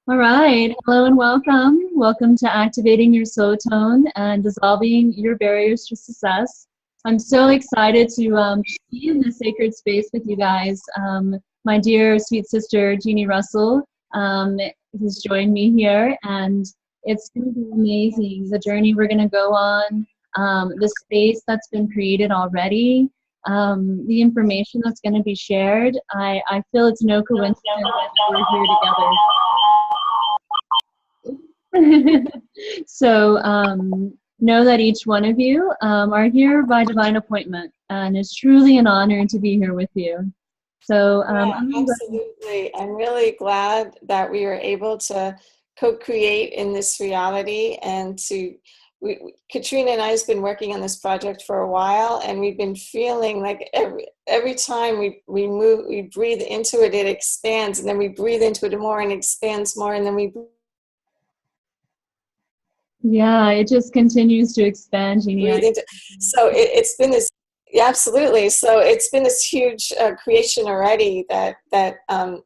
All right. Hello and welcome. Welcome to Activating Your Soul Tone and Dissolving Your Barriers to Success. I'm so excited to be in this sacred space with you guys. My dear sweet sister, Jeannie Russell, has joined me here, and it's going to be amazing. The journey we're going to go on, the space that's been created already, the information that's going to be shared. I feel it's no coincidence that we're here together. So know that each one of you are here by divine appointment, and it's truly an honor to be here with you. So Yeah, absolutely. I'm really glad that we were able to co-create in this reality and Katrina and I has been working on this project for a while, and we've been feeling like every time we move, we breathe into it, it expands, and then we breathe into it more and it expands more, and then we yeah, it just continues to expand, Jeannie. breathe into. So it's been this. Yeah, absolutely. So it's been this huge creation already that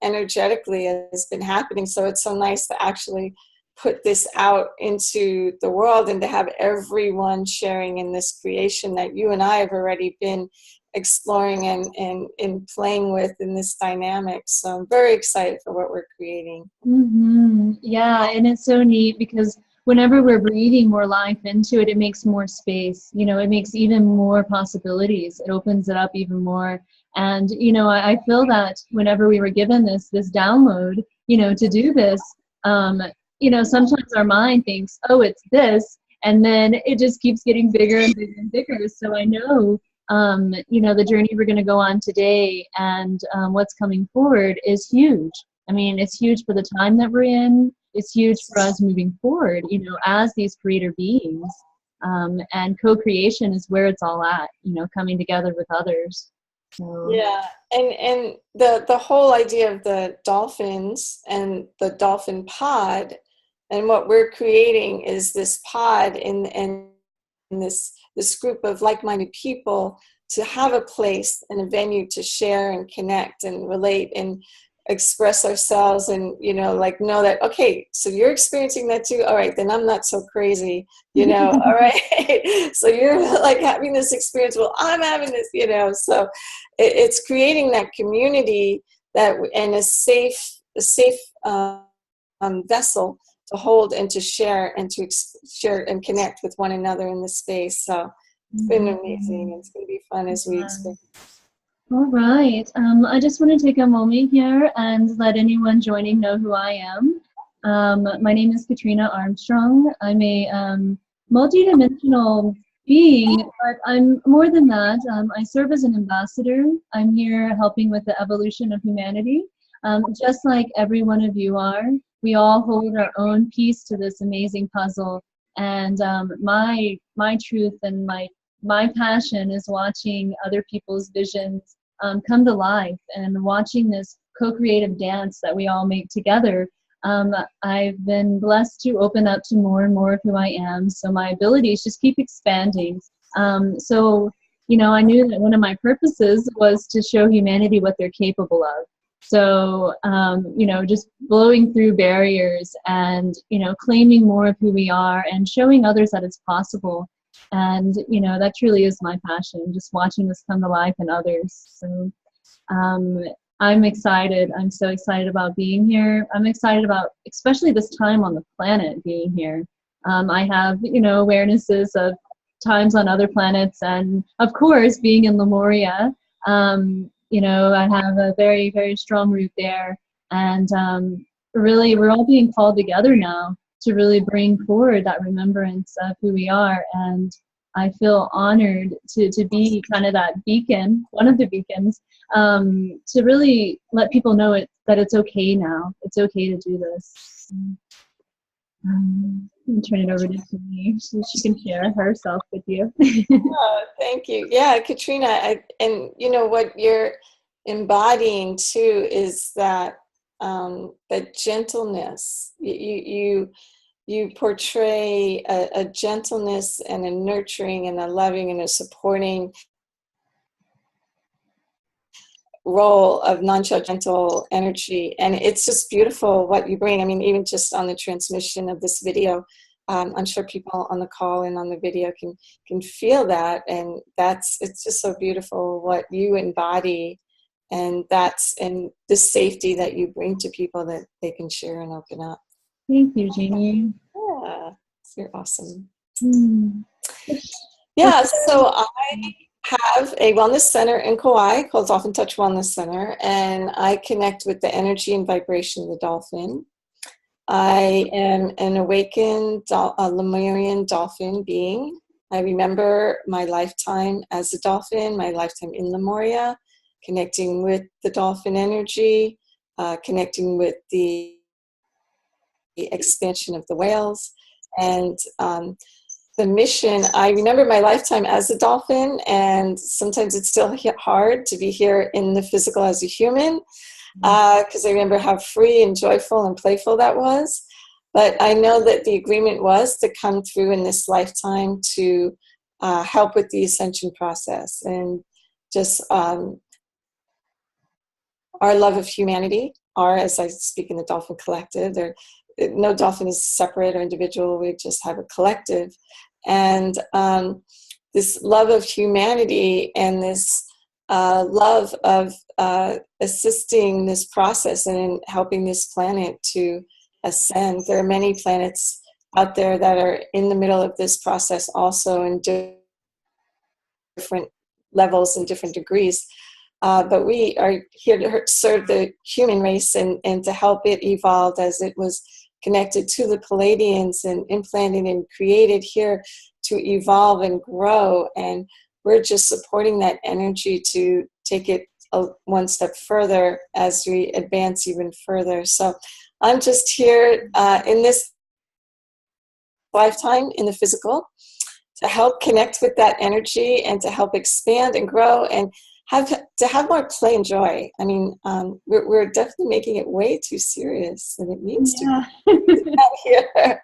energetically has been happening. So it's so nice to actually put this out into the world and to have everyone sharing in this creation that you and I have already been exploring and playing with in this dynamic. So I'm very excited for what we're creating. Yeah, and it's so neat because whenever we're breathing more life into it, it makes more space. It makes even more possibilities. It opens it up even more. And I feel that whenever we were given this download, to do this, sometimes our mind thinks, oh, it's this, and then it just keeps getting bigger and bigger and bigger. So I know, the journey we're going to go on today and what's coming forward is huge. I mean, it's huge for the time that we're in. It's huge for us moving forward, as these creator beings. And co-creation is where it's all at, coming together with others. So. Yeah, and the whole idea of the dolphins and the dolphin pod, and what we're creating is this pod in this group of like-minded people to have a place and a venue to share and connect and relate and express ourselves, and like know that, okay, so you're experiencing that too, all right, then I'm not so crazy, all right. So you're like having this experience, well, I'm having this, so it's creating that community that and a safe vessel to hold and to share and to share and connect with one another in the space. So it's been amazing. It's going to be fun as we experience. All right. I just want to take a moment here and let anyone joining know who I am. My name is Katrina Armstrong. I'm a multidimensional being, but I'm more than that. I serve as an ambassador. I'm here helping with the evolution of humanity, just like every one of you are. We all hold our own piece to this amazing puzzle. And my truth and my passion is watching other people's visions come to life and watching this co-creative dance that we all make together. I've been blessed to open up to more and more of who I am, so my abilities just keep expanding. So I knew that one of my purposes was to show humanity what they're capable of. So, just blowing through barriers and, claiming more of who we are and showing others that it's possible. And, that truly is my passion, just watching this come to life in others. So I'm excited. I'm so excited about being here. I'm excited about, especially this time on the planet, being here. I have, awarenesses of times on other planets, and of course, being in Lemuria, I have a very, very strong root there. And really, we're all being called together now to really bring forward that remembrance of who we are. And I feel honored to be kind of that beacon, one of the beacons, to really let people know that it's okay now. It's okay to do this. Turn it over to me so she can share herself with you. Oh, thank you. Yeah, Katrina, and what you're embodying too is that that gentleness. You portray a gentleness and a nurturing and a loving and a supporting role of non-judgmental energy. And it's just beautiful what you bring. I mean, even just on the transmission of this video, I'm sure people on the call and on the video can feel that. And it's just so beautiful what you embody. And the safety that you bring to people that they can share and open up. Thank you, Jeannie. Yeah, you're awesome. Mm. Yeah, so I have a wellness center in Kauai called Dolphin Touch Wellness Center, and I connect with the energy and vibration of the dolphin. I am an awakened Lemurian dolphin being. I remember my lifetime as a dolphin, my lifetime in Lemuria, connecting with the dolphin energy, connecting with the expansion of the whales, and the mission. I remember my lifetime as a dolphin, and sometimes it's still hard to be here in the physical as a human, because I remember how free and joyful and playful that was. But I know that the agreement was to come through in this lifetime to help with the ascension process, and just our love of humanity, as I speak in the Dolphin Collective, no dolphin is separate or individual, we just have a collective. And this love of humanity and this love of assisting this process and helping this planet to ascend. There are many planets out there that are in the middle of this process also in different levels and different degrees. But we are here to serve the human race and to help it evolve as it was connected to the Palladians and implanted and created here to evolve and grow. And we're just supporting that energy to take it one step further as we advance even further. So I'm just here in this lifetime in the physical to help connect with that energy and to help expand and grow and have more play and joy. I mean, we're definitely making it way too serious than it needs to be here.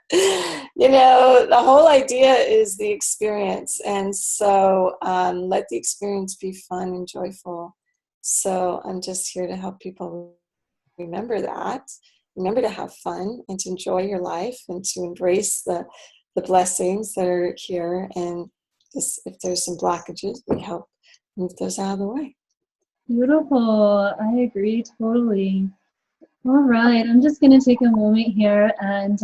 You know, the whole idea is the experience, and so let the experience be fun and joyful. So I'm just here to help people remember that, remember to have fun and to enjoy your life and to embrace the blessings that are here. And just, if there's some blockages, we help move those out of the way. Beautiful. I agree totally. All right. I'm just going to take a moment here and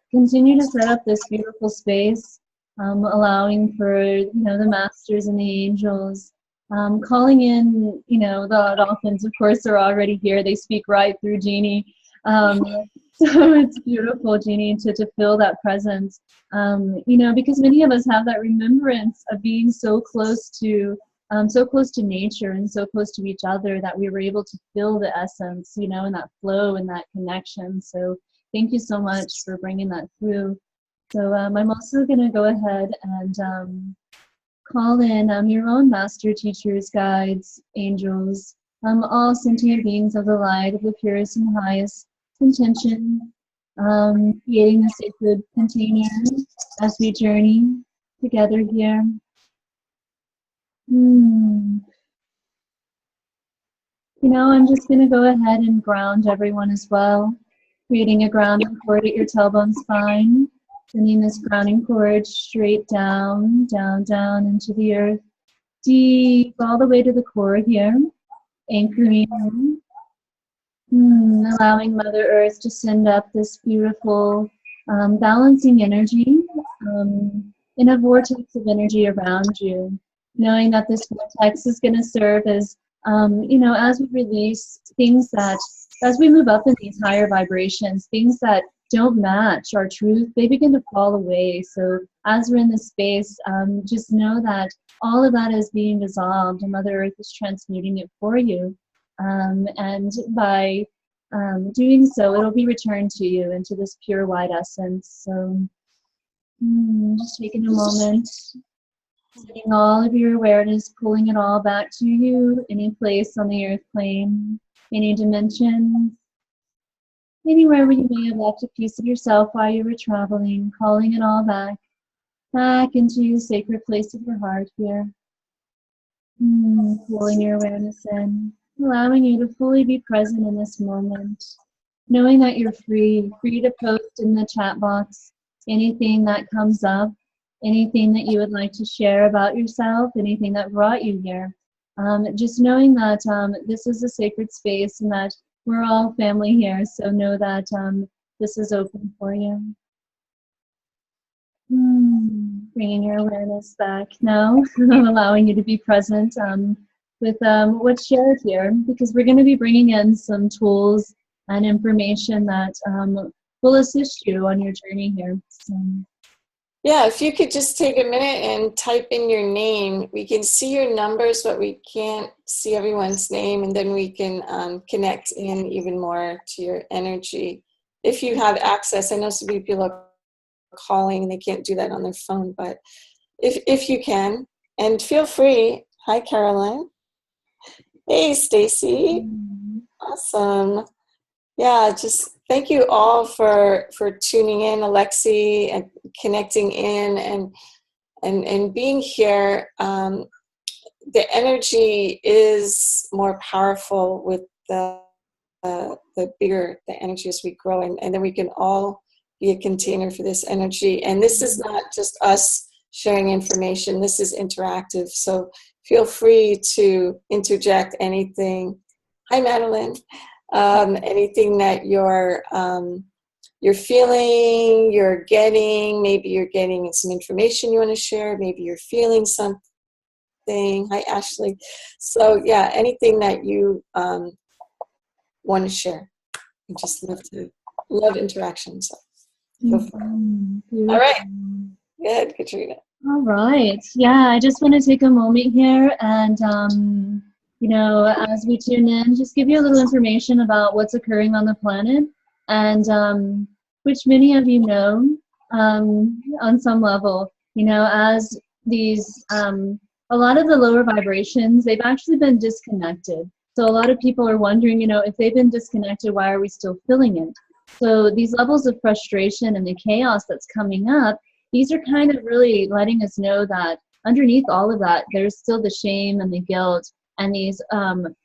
continue to set up this beautiful space, allowing for, the masters and the angels, calling in, the dolphins, of course, are already here. They speak right through Jeannie. So it's beautiful, Jeannie, to feel that presence, because many of us have that remembrance of being so close to nature and so close to each other that we were able to feel the essence, and that flow and that connection. So thank you so much for bringing that through. So I'm also going to go ahead and call in your own master teachers, guides, angels, all sentient beings of the light of the purest and highest intention, creating a sacred container as we journey together here. I'm just going to go ahead and ground everyone as well, creating a grounding cord at your tailbone spine, sending this grounding cord straight down, down, down into the earth, deep, all the way to the core here, anchoring, allowing Mother Earth to send up this beautiful balancing energy in a vortex of energy around you, knowing that this vortex is going to serve as as we release things as we move up in these higher vibrations, things that don't match our truth, they begin to fall away. So as we're in this space, just know that all of that is being dissolved and Mother Earth is transmuting it for you. And by doing so, it'll be returned to you into this pure white essence. So just taking a moment, sending all of your awareness, pulling it all back to you, any place on the earth plane, any dimension, anywhere where you may have left a piece of yourself while you were traveling, calling it all back into the sacred place of your heart here. Pulling your awareness in. allowing you to fully be present in this moment, knowing that you're free to post in the chat box anything that comes up, anything that you would like to share about yourself, anything that brought you here. Just knowing that this is a sacred space and that we're all family here, so know that this is open for you. Bringing your awareness back now, allowing you to be present with what's shared here, because we're going to be bringing in some tools and information that will assist you on your journey here. So. Yeah, if you could just take a minute and type in your name. We can see your numbers, but we can't see everyone's name, and then we can connect in even more to your energy. If you have access, I know some people are calling and they can't do that on their phone, but if you can, and feel free. Hi, Carolyn. Hey, Stacy. Awesome. Yeah, just thank you all for tuning in, Alexi, and connecting in and being here. The energy is more powerful with the bigger the energy as we grow, and then we can all be a container for this energy. And this is not just us sharing information. This is interactive. So feel free to interject anything. Hi, Madeline. Anything that you're feeling, you're getting, maybe you're getting some information you want to share, maybe you're feeling something. Hi, Ashley. So yeah, anything that you want to share. I just love interaction. So all right. Good, Katrina. All right. Yeah, I just want to take a moment here and you know, as we tune in, just give you a little information about what's occurring on the planet, and which many of you know on some level. You know, as these, a lot of the lower vibrations, they've actually been disconnected. So a lot of people are wondering, you know, if they've been disconnected, why are we still feeling it? So these levels of frustration and the chaos that's coming up, these are kind of really letting us know that underneath all of that, there's still the shame and the guilt and these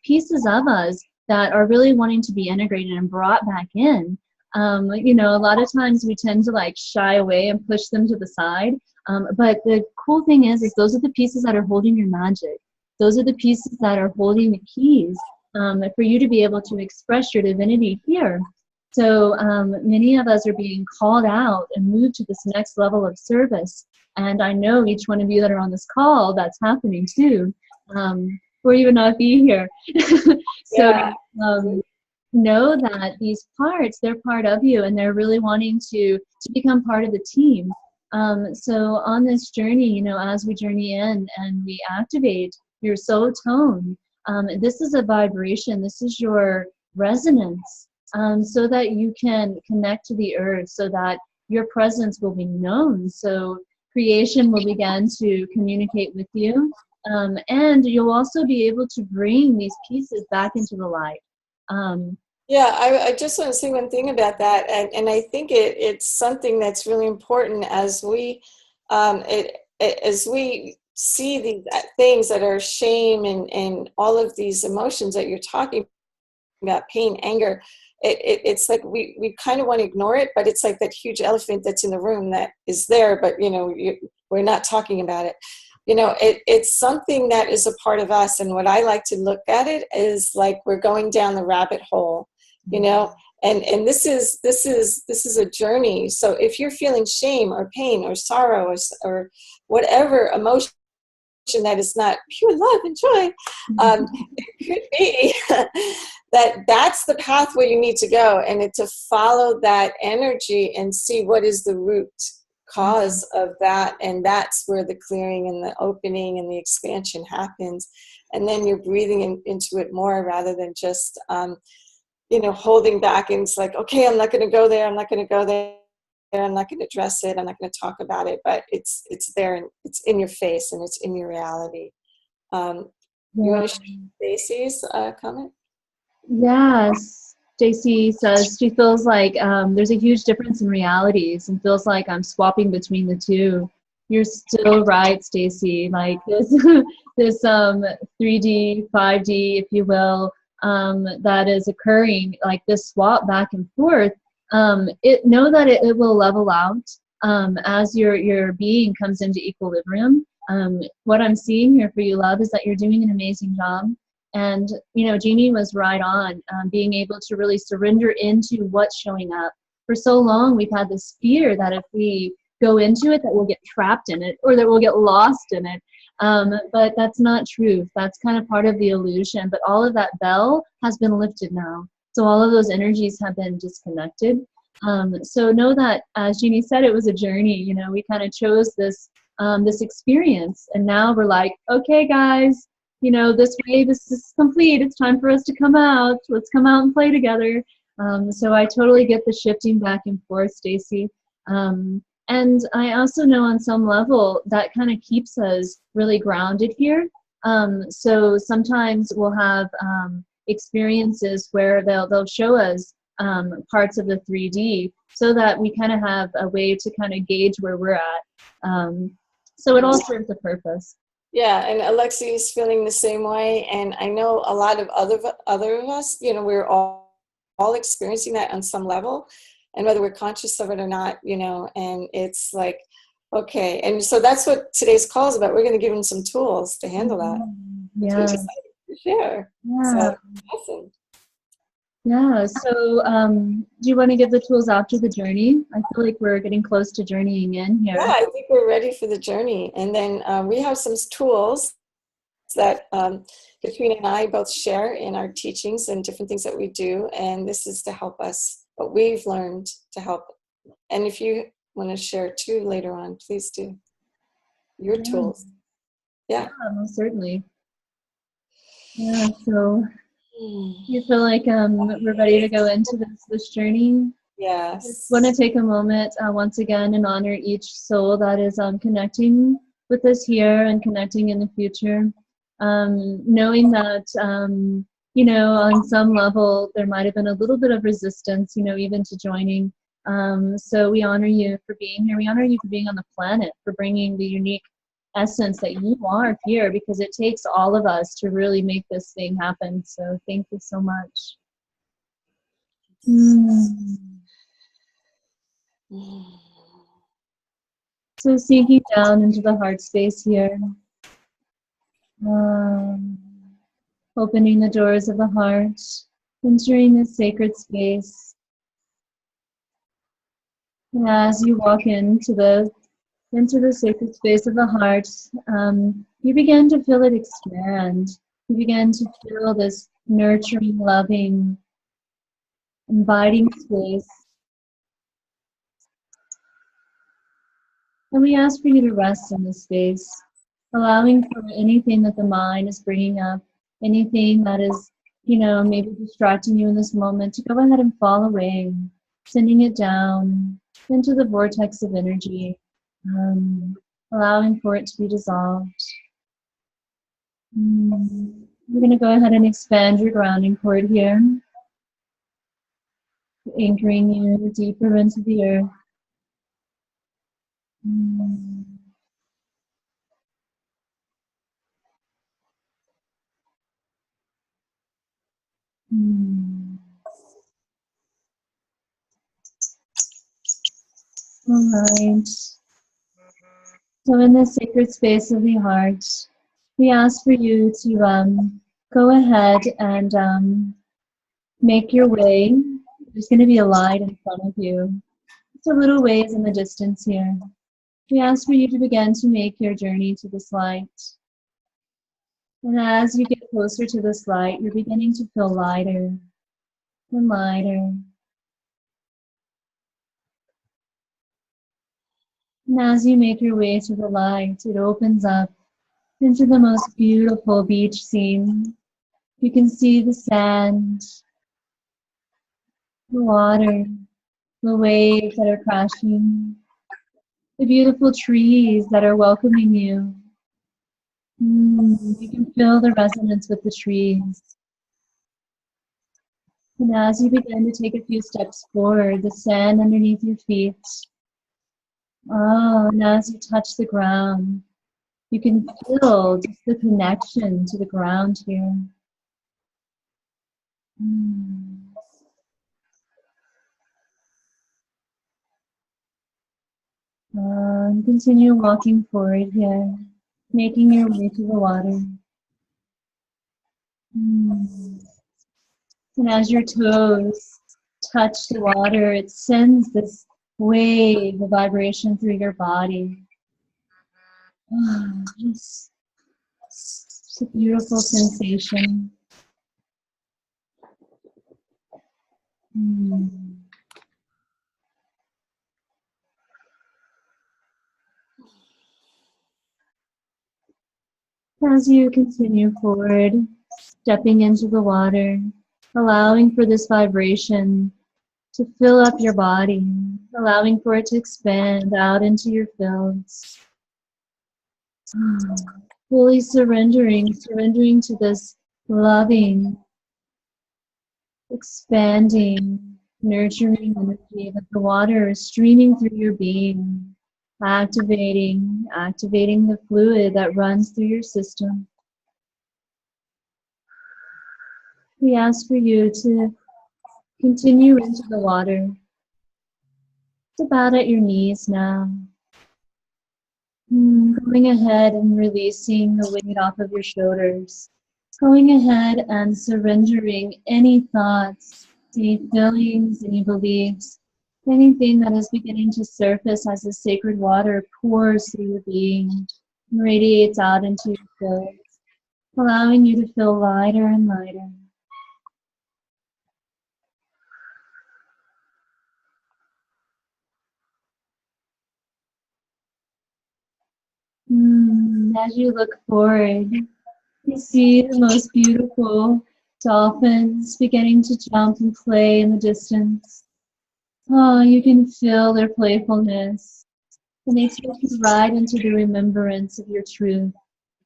pieces of us that are really wanting to be integrated and brought back in. You know, a lot of times we tend to like shy away and push them to the side. But the cool thing is those are the pieces that are holding your magic. Those are the pieces that are holding the keys for you to be able to express your divinity here. So many of us are being called out and moved to this next level of service. And I know each one of you that are on this call, that's happening too. Or you would not be here. So Yeah. know that these parts, they're part of you, and they're really wanting to become part of the team. So on this journey, you know, as we journey in and we activate your soul tone, this is a vibration, this is your resonance, so that you can connect to the earth, so that your presence will be known. So creation will begin to communicate with you. And you'll also be able to bring these pieces back into the light. Yeah, I just want to say one thing about that, and I think it's something that's really important as we see these things that are shame and all of these emotions that you're talking about, pain, anger. It's like we kind of want to ignore it, but it's like that huge elephant that's in the room that is there, but you know we're not talking about it. You know, it's something that is a part of us, and what I like to look at it is like we're going down the rabbit hole, you know, and this is a journey. So if you're feeling shame or pain or sorrow or whatever emotion that is not pure love and joy, it could be that's the path where you need to go, and to follow that energy and see what is the root cause of that, and that's where the clearing and the opening and the expansion happens. And then you're breathing into it more rather than just you know, holding back, and it's like, okay, I'm not going to go there, I'm not going to go there, I'm not going to address it, I'm not going to talk about it, but it's there, and it's in your face, and it's in your reality. You want to share Stacey's comment? Yes. JC says she feels like there's a huge difference in realities and feels like I'm swapping between the two. You're still right, Stacy. Like this 3D, 5D, if you will, that is occurring, like this swap back and forth, know that it will level out as your being comes into equilibrium. What I'm seeing here for you, love, is that you're doing an amazing job. And, you know, Jeannie was right on, being able to really surrender into what's showing up. For so long, we've had this fear that if we go into it, that we'll get trapped in it or that we'll get lost in it. But that's not truth. That's kind of part of the illusion. But all of that bell has been lifted now. So all of those energies have been disconnected. So know that, as Jeannie said, it was a journey. You know, we kind of chose this this experience, and now we're like, okay, guys, you know, this wave is complete. It's time for us to come out. Let's come out and play together. So I totally get the shifting back and forth, Stacy. And I also know on some level that kind of keeps us really grounded here. So sometimes we'll have experiences where they'll show us parts of the 3D so that we kind of have a way to kind of gauge where we're at. So it all serves a purpose. Yeah, and Alexi is feeling the same way, and I know a lot of other of us, you know, we're all experiencing that on some level, and whether we're conscious of it or not, you know, and it's like, okay, and so that's what today's call is about. We're going to give them some tools to handle that. Yeah. We're excited to share. Yeah. So awesome. Yeah. So do you want to give the tools after the journey? I feel like we're getting close to journeying in here. Yeah, I think we're ready for the journey. And then we have some tools that Katrina and I both share in our teachings and different things that we do. And this is to help us, what we've learned to help. And if you want to share too later on, please do. Your tools. Yeah. Most certainly. Yeah. So you feel like we're ready to go into this journey? Yes. I just want to take a moment once again and honor each soul that is connecting with us here and connecting in the future. Knowing that, you know, on some level, there might have been a little bit of resistance, you know, even to joining. So we honor you for being here. We honor you for being on the planet, for bringing the unique essence that you are here, because it takes all of us to really make this thing happen. So thank you so much. So sinking down into the heart space here. Opening the doors of the heart, entering this sacred space. And as you walk into the sacred space of the heart, you begin to feel it expand. You begin to feel this nurturing, loving, inviting space. And we ask for you to rest in this space, allowing for anything that the mind is bringing up, anything that is, you know, maybe distracting you in this moment, to go ahead and fall away, sending it down into the vortex of energy, allowing for it to be dissolved. We're going to go ahead and expand your grounding cord here, anchoring you deeper into the earth. All right. So in this sacred space of the heart, we ask for you to go ahead and make your way. There's going to be a light in front of you. It's a little ways in the distance here. We ask for you to begin to make your journey to this light. And as you get closer to this light, you're beginning to feel lighter and lighter. And as you make your way to the light, it opens up into the most beautiful beach scene. You can see the sand, the water, the waves that are crashing, the beautiful trees that are welcoming you. You can feel the resonance with the trees. And as you begin to take a few steps forward, the sand underneath your feet. And as you touch the ground, you can feel just the connection to the ground here. Mm. Continue walking forward here, making your way to the water. Mm. And as your toes touch the water, it sends this wave of vibration through your body. Just a beautiful sensation. Mm. As you continue forward, stepping into the water, allowing for this vibration to fill up your body, allowing for it to expand out into your fields. Fully surrendering to this loving, expanding, nurturing energy that the water is streaming through your being, activating the fluid that runs through your system. We ask for you to continue into the water, to bow at your knees now. Going ahead and releasing the weight off of your shoulders. Going ahead and surrendering any thoughts, any feelings, any beliefs, anything that is beginning to surface as the sacred water pours through your being and radiates out into your fields, allowing you to feel lighter and lighter. As you look forward, you see the most beautiful dolphins beginning to jump and play in the distance. Oh, you can feel their playfulness, and they take you right into the remembrance of your truth,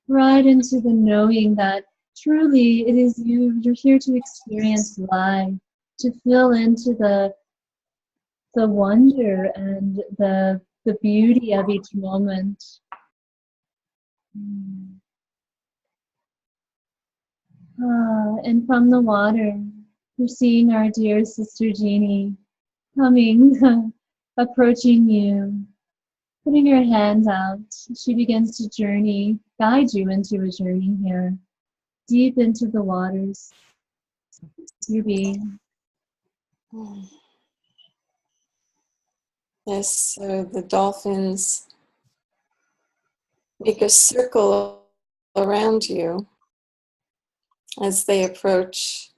right into the knowing that truly it is you. You're here to experience life, to feel into the wonder and the beauty of each moment. And from the water, we're seeing our dear sister Jeannie coming, approaching you, putting her hands out. She begins to guide you into a journey here, deep into the waters. Your being. Yes, so the dolphins make a circle around you as they approach,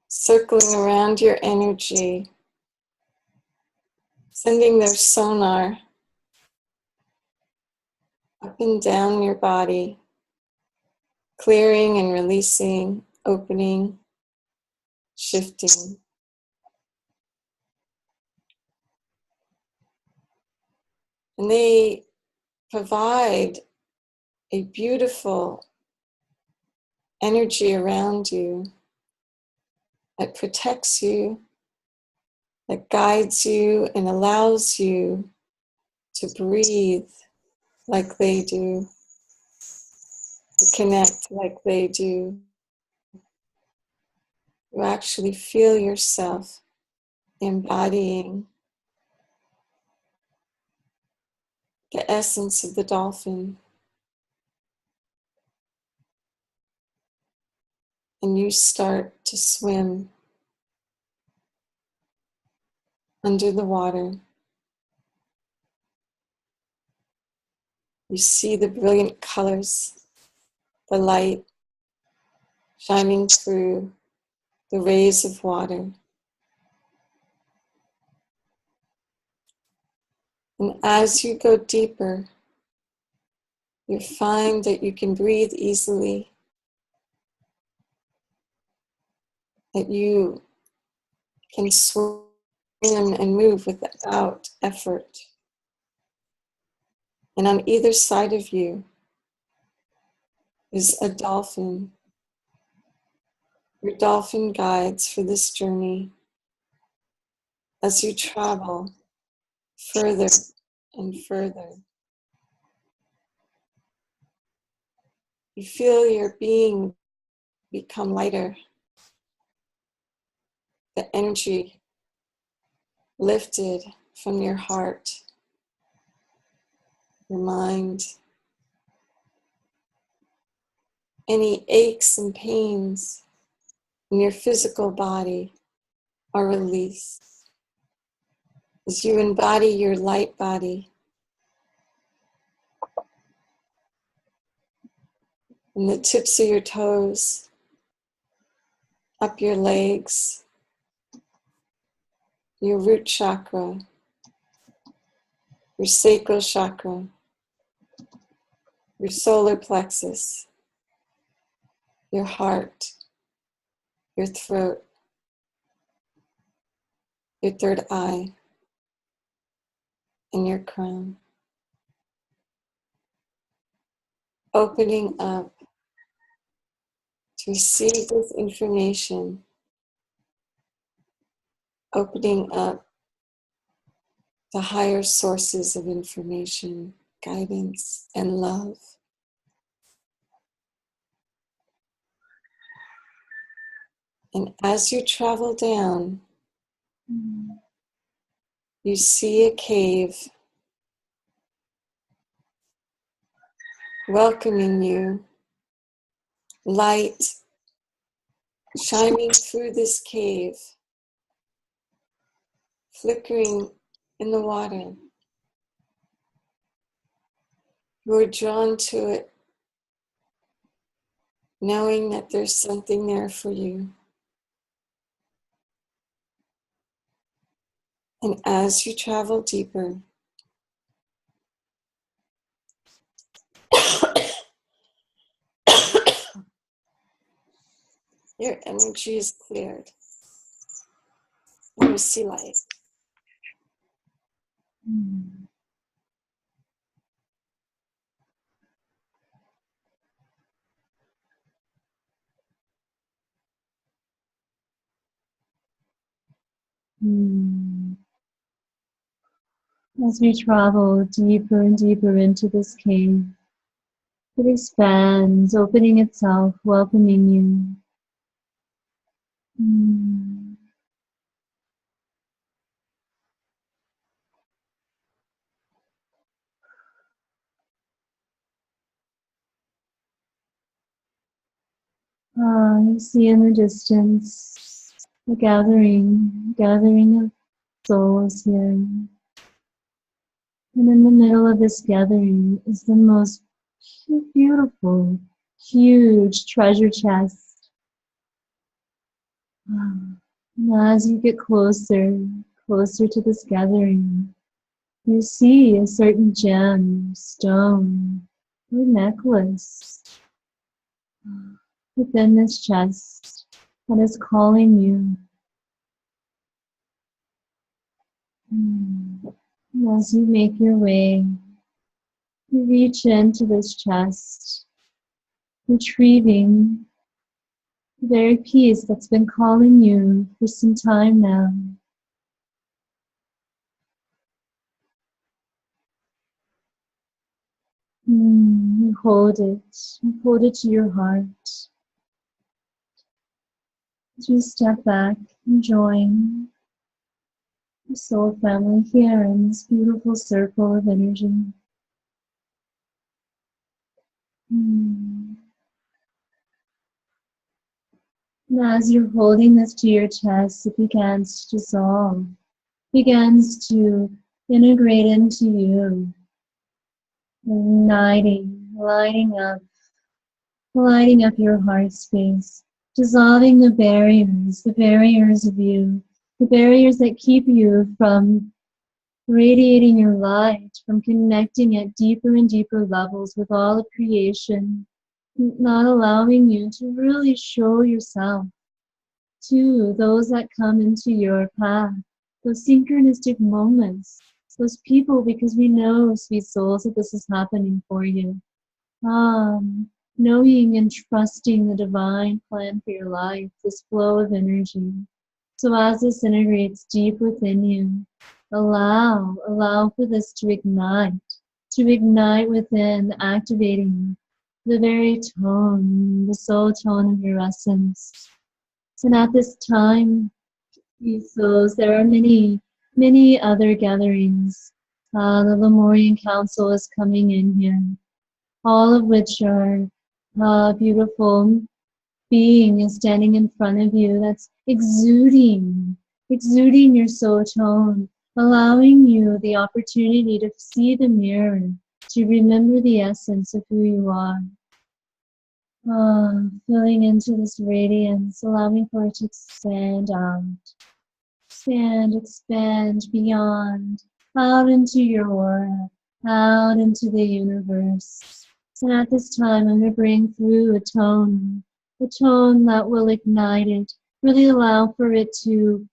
circling around your energy, sending their sonar up and down your body, clearing and releasing, opening, shifting. And they provide a beautiful energy around you that protects you, that guides you and allows you to breathe like they do, to connect like they do. You actually feel yourself embodying the essence of the dolphin. And you start to swim under the water. You see the brilliant colors, the light shining through the rays of water. And as you go deeper, you find that you can breathe easily, that you can swim and move without effort. And on either side of you is a dolphin. Your dolphin guides for this journey as you travel further and further. You feel your being become lighter. The energy lifted from your heart, your mind. Any aches and pains in your physical body are released as you embody your light body. And the tips of your toes, up your legs, your root chakra, your sacral chakra, your solar plexus, your heart, your throat, your third eye, and your crown. Opening up to receive this information, opening up to higher sources of information, guidance, and love. And as you travel down, you see a cave welcoming you, light shining through this cave, flickering in the water. You are drawn to it, knowing that there's something there for you. And as you travel deeper, your energy is cleared. You see light. As we travel deeper and deeper into this cave, it expands, opening itself, welcoming you. You see in the distance a gathering of souls here. And in the middle of this gathering is the most beautiful, huge treasure chest. And as you get closer to this gathering, you see a certain gem, stone, or necklace within this chest that is calling you. And as you make your way, you reach into this chest, retrieving the very piece that's been calling you for some time now. You hold it to your heart. As you step back and join your soul family here in this beautiful circle of energy. And as you're holding this to your chest, it begins to dissolve, begins to integrate into you, lighting up your heart space, dissolving the barriers of you, the barriers that keep you from radiating your light, from connecting at deeper and deeper levels with all of creation, not allowing you to really show yourself to those that come into your path, those synchronistic moments, those people, because we know, sweet souls, that this is happening for you. Knowing and trusting the divine plan for your life, this flow of energy. So as this integrates deep within you, allow for this to ignite within, activating the very tone, the soul tone of your essence. And at this time, these souls, there are many, many other gatherings. The Lemurian Council is coming in here, all of which are beautiful being is standing in front of you that's exuding your soul tone, allowing you the opportunity to see the mirror, to remember the essence of who you are. Filling into this radiance, allowing for it to expand out, expand beyond, out into your aura, out into the universe. And at this time, I'm going to bring through a tone that will ignite it, really allow for it to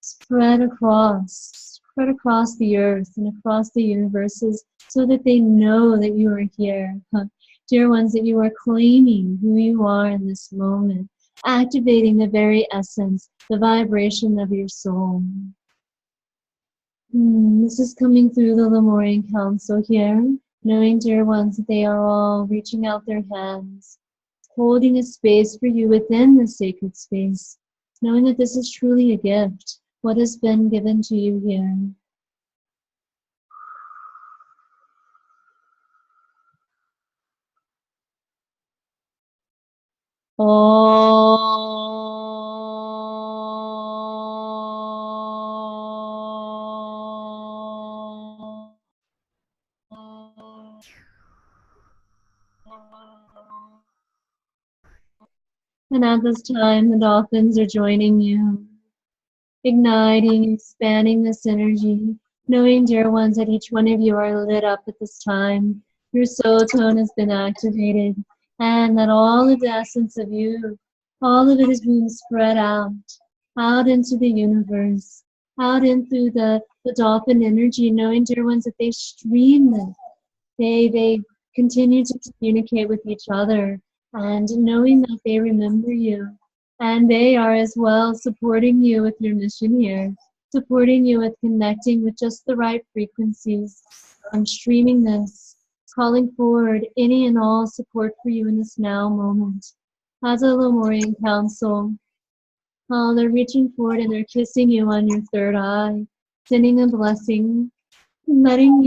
spread across the earth and across the universes so that they know that you are here. Dear ones, that you are claiming who you are in this moment, activating the very essence, the vibration of your soul. This is coming through the Lemurian Council here, knowing, dear ones, that they are all reaching out their hands, holding a space for you within the sacred space, knowing that this is truly a gift, what has been given to you here. And at this time, the dolphins are joining you, igniting, expanding this energy, knowing, dear ones, that each one of you are lit up at this time. Your soul tone has been activated, and that all of the essence of you, all of it is being spread out into the universe, out into the dolphin energy, knowing, dear ones, that they stream this. They continue to communicate with each other, and knowing that they remember you, and they are as well supporting you with your mission here, supporting you with connecting with just the right frequencies, streaming this, calling forward any and all support for you in this now moment. As a Lemurian Council, they're reaching forward and they're kissing you on your third eye, sending a blessing, reminding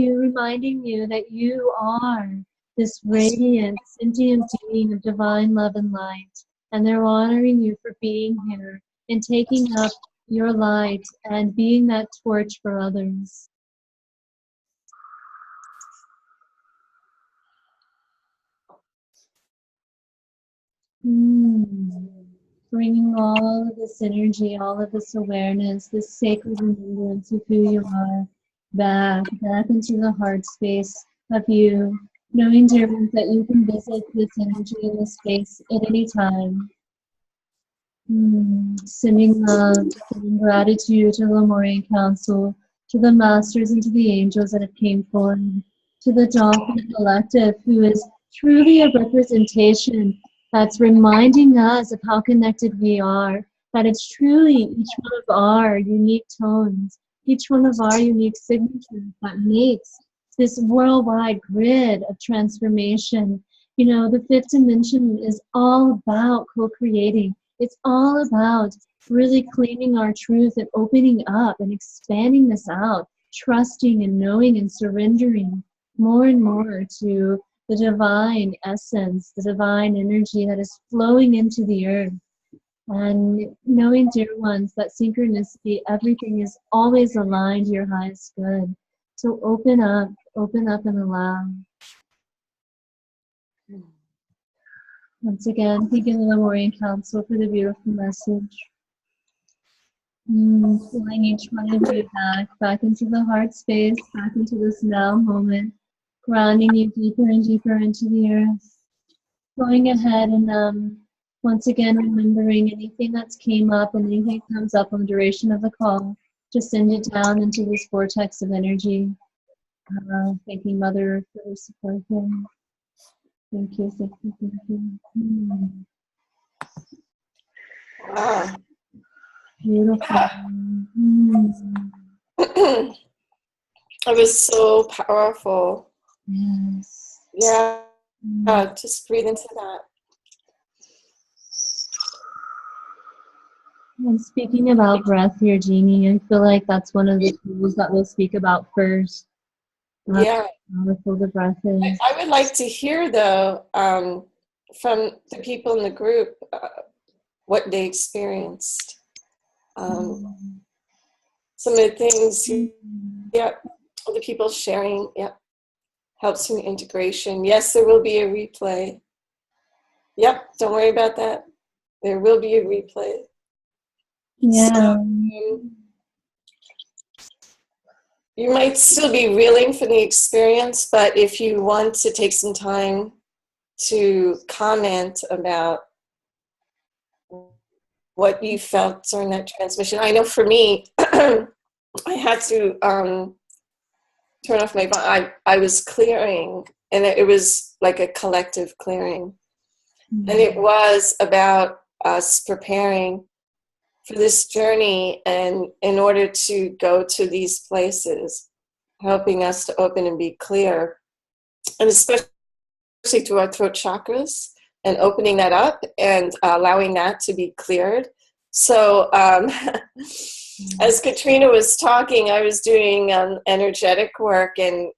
you that you are this radiant, sentient being of divine love and light. And they're honoring you for being here and taking up your light and being that torch for others. Bringing all of this energy, all of this awareness, this sacred remembrance of who you are back into the heart space of you, knowing, dear ones, that you can visit this energy in this space at any time. Sending love, sending gratitude to the Lemurian Council, to the masters and to the angels that have came forward, to the Dolphin Collective, who is truly a representation that's reminding us of how connected we are, that it's truly each one of our unique tones, each one of our unique signatures that makes this worldwide grid of transformation. You know, the fifth dimension is all about co-creating. It's all about really claiming our truth and opening up and expanding this out, trusting and knowing and surrendering more and more to the divine essence, the divine energy that is flowing into the earth. And knowing, dear ones, that synchronicity, everything is always aligned to your highest good. So open up and allow. Once again, thanking the Lemurian Council for the beautiful message. Pulling each one of you back into the heart space, back into this now moment, grounding you deeper and deeper into the earth. Going ahead and once again remembering anything that's came up and anything that comes up on the duration of the call, just send it down into this vortex of energy. Thanking Mother for her support here. Thank you, thank you, thank you. Wow. Beautiful. It was so powerful. Yes. Yeah. Just breathe into that. And speaking about breath here, Jeannie, I feel like that's one of the tools that we'll speak about first. How Yeah. powerful the breath is. I would like to hear, though, from the people in the group what they experienced. Some of the things, yeah, the people sharing, yeah, helps in integration. Yes, there will be a replay. Yep, don't worry about that. There will be a replay. Yeah. So, you might still be reeling from the experience, but if you want to take some time to comment about what you felt during that transmission. I know for me, I had to turn off my phone. I was clearing, and it was like a collective clearing. And it was about us preparing for this journey, and in order to go to these places, helping us to open and be clear, and especially through our throat chakras, and opening that up and allowing that to be cleared. So as Katrina was talking, I was doing energetic work and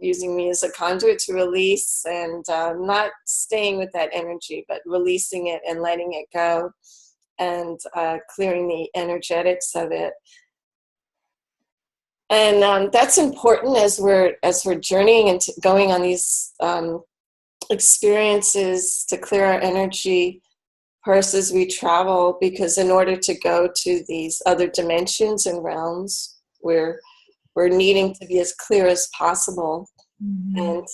using me as a conduit to release, and not staying with that energy, but releasing it and letting it go, and clearing the energetics of it. And that's important as we're journeying and going on these experiences to clear our energy first as we travel, because in order to go to these other dimensions and realms, we're needing to be as clear as possible. And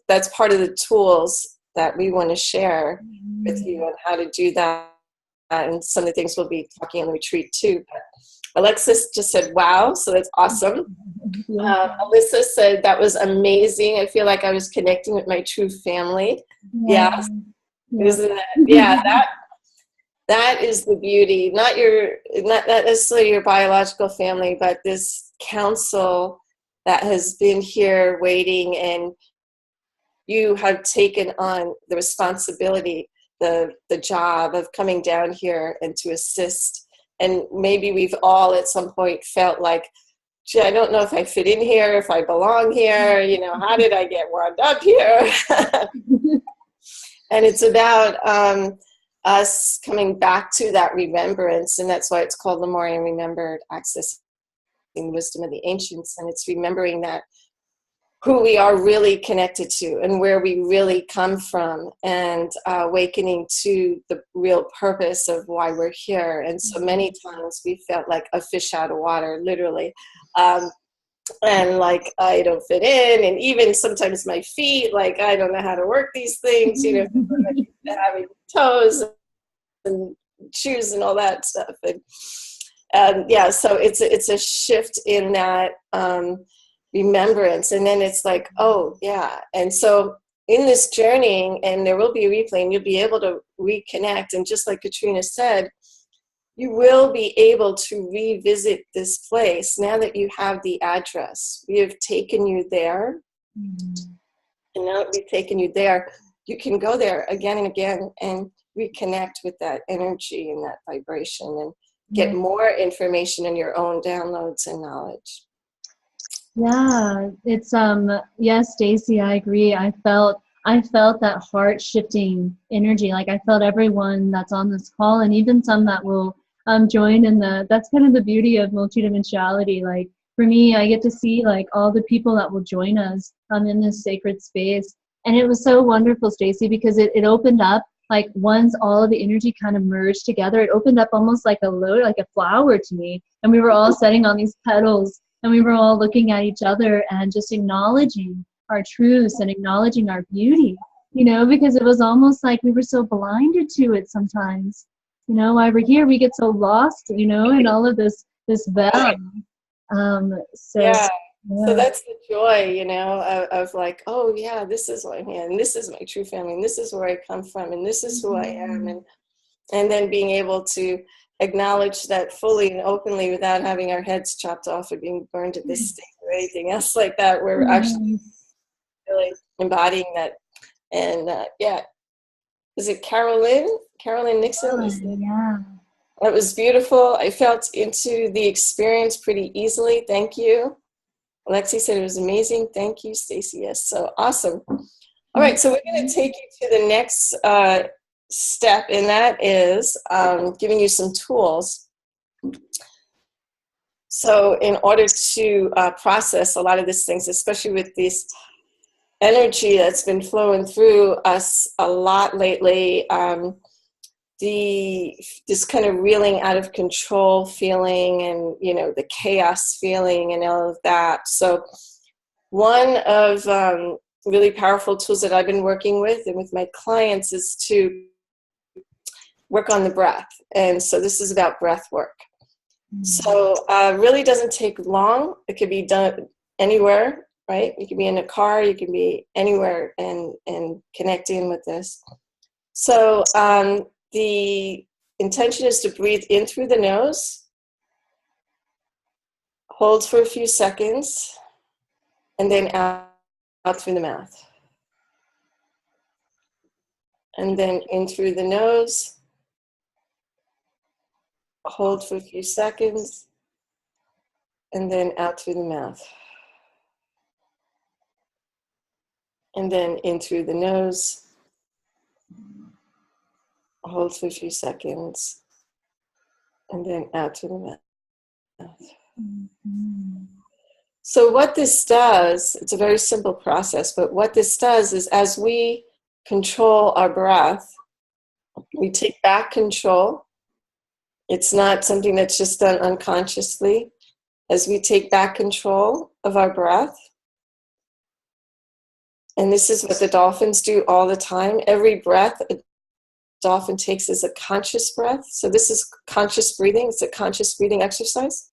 that's part of the tools that we want to share with you on how to do that, and some of the things we'll be talking on the retreat too. But Alexis just said, wow, so that's awesome. Alyssa said, that was amazing. I feel like I was connecting with my true family. Yeah. Isn't that, yeah, that is the beauty. Not necessarily your biological family, but this council that has been here waiting, and you have taken on the responsibility, the job of coming down here and to assist. And maybe we've all at some point felt like, gee, I don't know if I fit in here, if I belong here, how did I get wound up here? And it's about us coming back to that remembrance, and that's why it's called Lemurian Remembered, accessing the wisdom of the ancients. And it's remembering that who we are really connected to and where we really come from, and awakening to the real purpose of why we're here. And so many times we felt like a fish out of water, literally. And like, I don't fit in, and even sometimes my feet, like, I don't know how to work these things, having toes and shoes and all that stuff. And yeah, so it's a shift in that remembrance. And then it's like, oh yeah. And so in this journey, and there will be a replay, and you'll be able to reconnect. And just like Katrina said, you will be able to revisit this place now that you have the address. We have taken you there. And now that we've taken you there, you can go there again and again and reconnect with that energy and that vibration, and get more information in your own downloads and knowledge. Yeah, it's yes, Stacy, I agree. I felt that heart shifting energy. Like, I felt everyone that's on this call, and even some that will join in that's kind of the beauty of multidimensionality. Like, for me, I get to see like all the people that will join us in this sacred space. And it was so wonderful, Stacy, because it opened up, like, once all of the energy kind of merged together, it opened up almost like a flower to me. And we were all sitting on these petals, and we were all looking at each other and just acknowledging our truths and acknowledging our beauty, because it was almost like we were so blinded to it sometimes. While we're here, we get so lost, in all of this veil. Yeah. So that's the joy, of like, oh yeah, this is what I'm here, and this is my true family, and this is where I come from, and this is who I am, and then being able to acknowledge that fully and openly without having our heads chopped off or being burned at this stake or anything else like that. We're actually really embodying that And yeah, is it Carolyn? Carolyn Nixon was the, Yeah. that was beautiful. I felt into the experience pretty easily. Thank you. Alexi said it was amazing. Thank you, Stacy. Yes, so awesome. All right, so we're going to take you to the next step, and that is giving you some tools. So in order to process a lot of these things, especially with this energy that's been flowing through us a lot lately, this kind of reeling out of control feeling, and the chaos feeling and all of that. So one of really powerful tools that I've been working with and with my clients is to work on the breath. And so this is about breath work. So really doesn't take long. It could be done anywhere, right? You can be in a car, you can be anywhere and connect in with this. So the intention is to breathe in through the nose, hold for a few seconds, and then out through the mouth. And then in through the nose, hold for a few seconds, and then out through the mouth. And then in through the nose, hold for a few seconds, and then out through the mouth. Mm-hmm. So what this does, it's a very simple process, but what this does is as we control our breath, we take back control. It's not something that's just done unconsciously. As we take back control of our breath, and this is what the dolphins do all the time. Every breath a dolphin takes is a conscious breath. So this is conscious breathing. It's a conscious breathing exercise.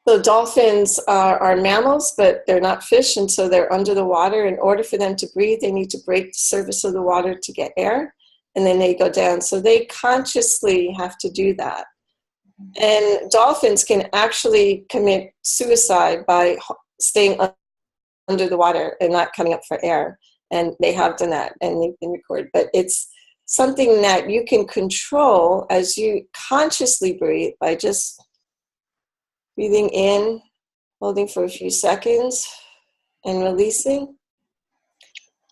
So dolphins are mammals, but they're not fish, and so they're under the water. In order for them to breathe, they need to break the surface of the water to get air, and then they go down. So they consciously have to do that. And dolphins can actually commit suicide by staying under the water and not coming up for air. And they have done that, and they've been recorded. But it's something that you can control as you consciously breathe by just breathing in, holding for a few seconds, and releasing.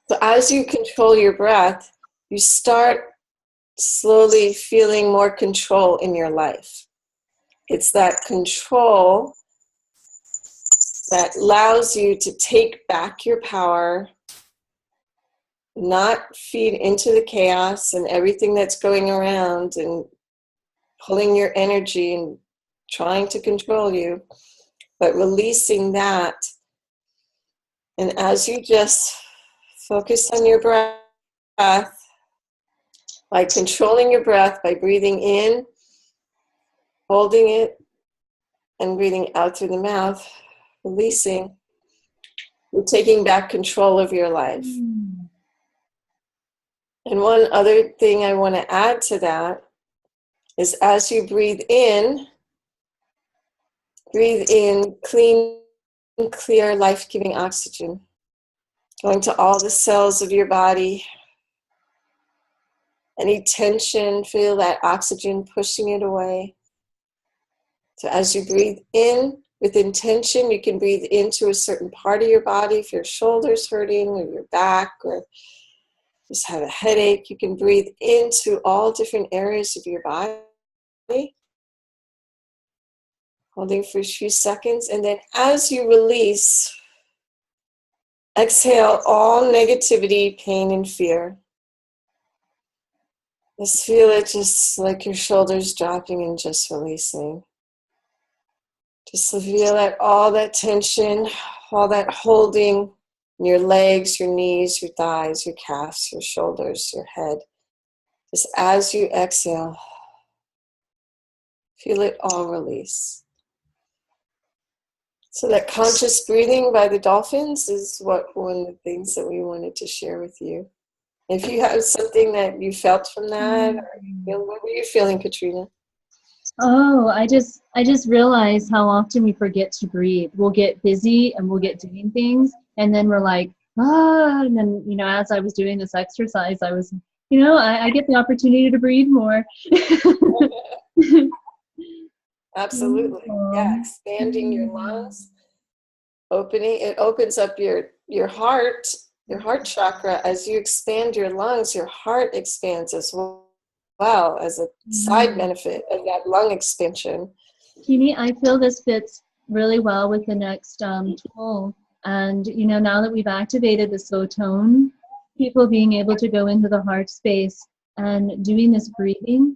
So as you control your breath, you start slowly feeling more control in your life. It's that control that allows you to take back your power, not feed into the chaos and everything that's going around and pulling your energy and trying to control you, but releasing that. And as you just focus on your breath, by controlling your breath, by breathing in, holding it, and breathing out through the mouth, releasing, you're taking back control of your life. And one other thing I want to add to that is as you breathe in clean, clear, life-giving oxygen, going to all the cells of your body. Any tension, feel that oxygen pushing it away. So as you breathe in with intention, you can breathe into a certain part of your body. If your shoulder's hurting or your back or just have a headache, you can breathe into all different areas of your body. Holding for a few seconds, and then as you release, exhale all negativity, pain, and fear. Just feel it, just like your shoulders dropping and just releasing. Just feel that all that tension, all that holding in your legs, your knees, your thighs, your calves, your shoulders, your head. Just as you exhale, feel it all release. So that conscious breathing by the dolphins is one of the things that we wanted to share with you. If you have something that you felt from that, or, what were you feeling, Katrina? Oh, I just realized how often we forget to breathe. We'll get busy and we'll get doing things, and then we're like, And then, as I was doing this exercise, I was, I get the opportunity to breathe more. Absolutely. Yeah, expanding your lungs, it opens up your heart chakra. As you expand your lungs, your heart expands as well as a side benefit of that lung expansion. Jeannie, I feel this fits really well with the next tool. And, now that we've activated the slow tone, people being able to go into the heart space and doing this breathing,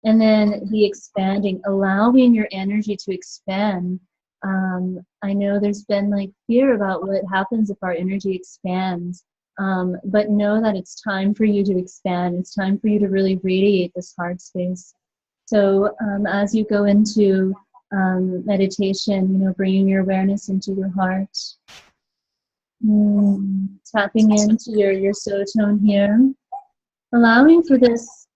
and then the expanding, allowing your energy to expand. I know there's been like fear about what happens if our energy expands, but know that it's time for you to expand. It's time for you to really radiate this heart space. So as you go into meditation, bringing your awareness into your heart, tapping into your soul tone here, allowing for this,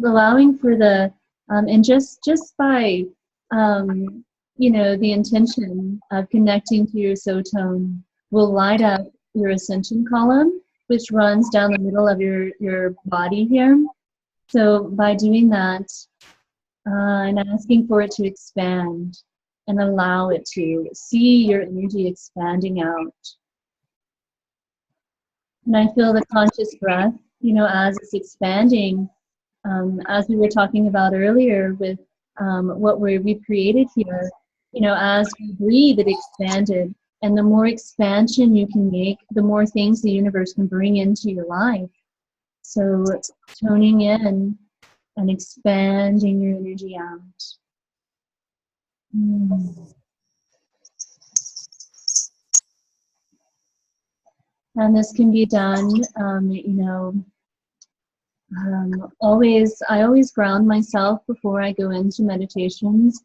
allowing for the, and just by, the intention of connecting to your soul tone will light up your ascension column, which runs down the middle of your body here. So by doing that, and asking for it to expand and allow it to see your energy expanding out. And I feel the conscious breath, as it's expanding, as we were talking about earlier with what we've created here, as we breathe, it expanded. And the more expansion you can make, the more things the universe can bring into your life. So toning in and expanding your energy out. And this can be done, I always ground myself before I go into meditations,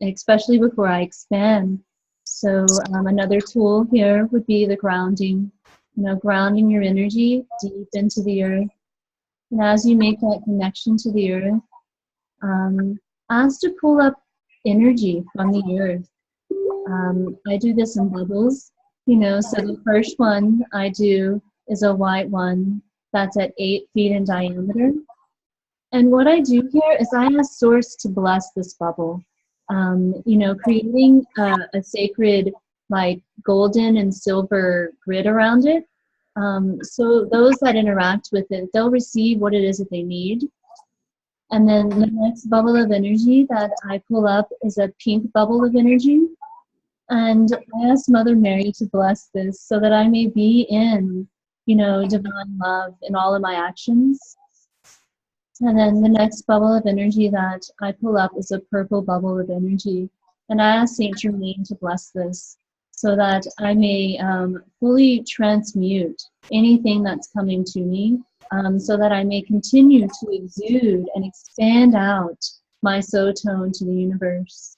especially before I expand. So another tool here would be the grounding, grounding your energy deep into the earth. And as you make that connection to the earth, ask to pull up energy from the earth. I do this in bubbles, so the first one I do is a white one that's at 8 feet in diameter. And what I do here is I ask Source to bless this bubble, creating a sacred, like, golden and silver grid around it. So those that interact with it, they'll receive what it is that they need. And then the next bubble of energy that I pull up is a pink bubble of energy. And I ask Mother Mary to bless this so that I may be in, divine love in all of my actions. And then the next bubble of energy that I pull up is a purple bubble of energy. And I ask Saint Germain to bless this so that I may fully transmute anything that's coming to me, so that I may continue to exude and expand out my soul tone to the universe.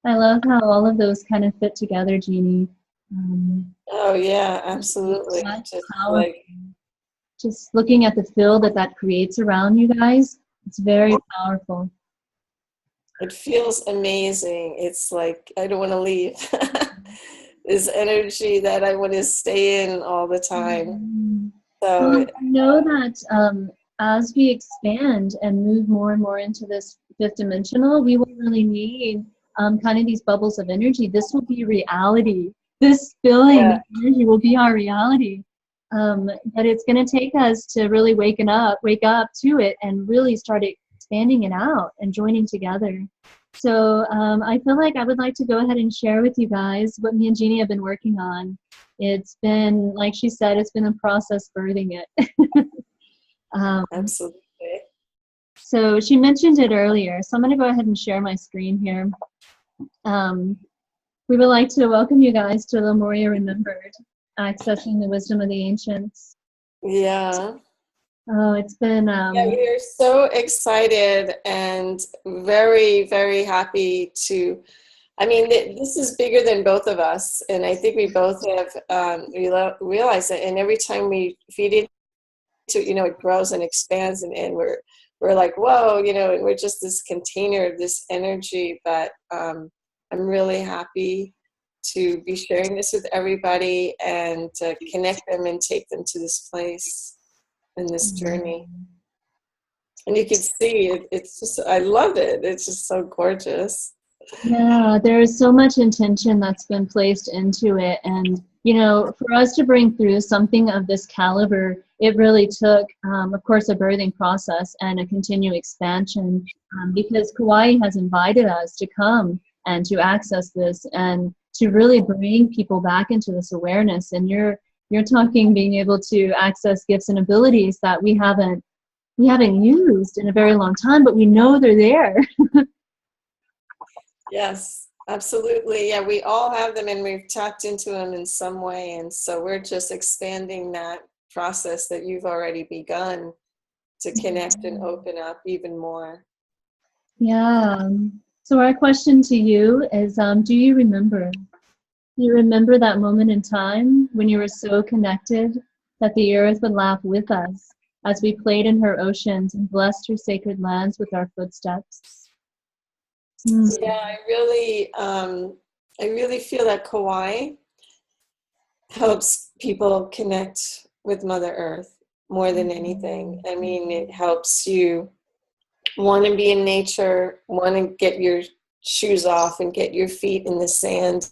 I love how all of those kind of fit together, Jeannie. Oh yeah, absolutely. Just looking at the field that creates around you guys, it's very powerful. It feels amazing. It's like I don't want to leave. This energy that I want to stay in all the time. So I know that as we expand and move more and more into this fifth dimensional, we will really need kind of these bubbles of energy. This will be reality. This feeling of energy will be our reality. But it's going to take us to really wake up to it and really start expanding it out and joining together. So I feel like I would like to go ahead and share with you guys what me and Jeannie have been working on. It's been, like she said, it's been a process birthing it. Absolutely. So she mentioned it earlier, so I'm going to go ahead and share my screen here. We would like to welcome you guys to Lemuria Remembered, Accessing the Wisdom of the Ancients. Yeah. Oh, it's been... yeah, we are so excited and very, very happy to... I mean, this is bigger than both of us, and I think we both have realized it, and every time we feed into it, it grows and expands, and we're like, whoa, you know, we're just this container of this energy. But I'm really happy to be sharing this with everybody and to connect them and take them to this place and this journey. And you can see it's just, I love it. It's just so gorgeous. Yeah, there's so much intention that's been placed into it. And, you know, for us to bring through something of this caliber, it really took, of course, a birthing process and a continued expansion, because Kauai has invited us to come and to access this and to really bring people back into this awareness. And you're talking being able to access gifts and abilities that we haven't used in a very long time, but we know they're there. Yes, absolutely. Yeah, we all have them and we've tapped into them in some way. And so we're just expanding that process that you've already begun to connect and open up even more. Yeah. So our question to you is, do you remember? Do you remember that moment in time when you were so connected that the earth would laugh with us as we played in her oceans and blessed her sacred lands with our footsteps? Yeah, I really feel that Kauai helps people connect with Mother Earth more than anything. I mean, it helps you want to be in nature, want to get your shoes off and get your feet in the sand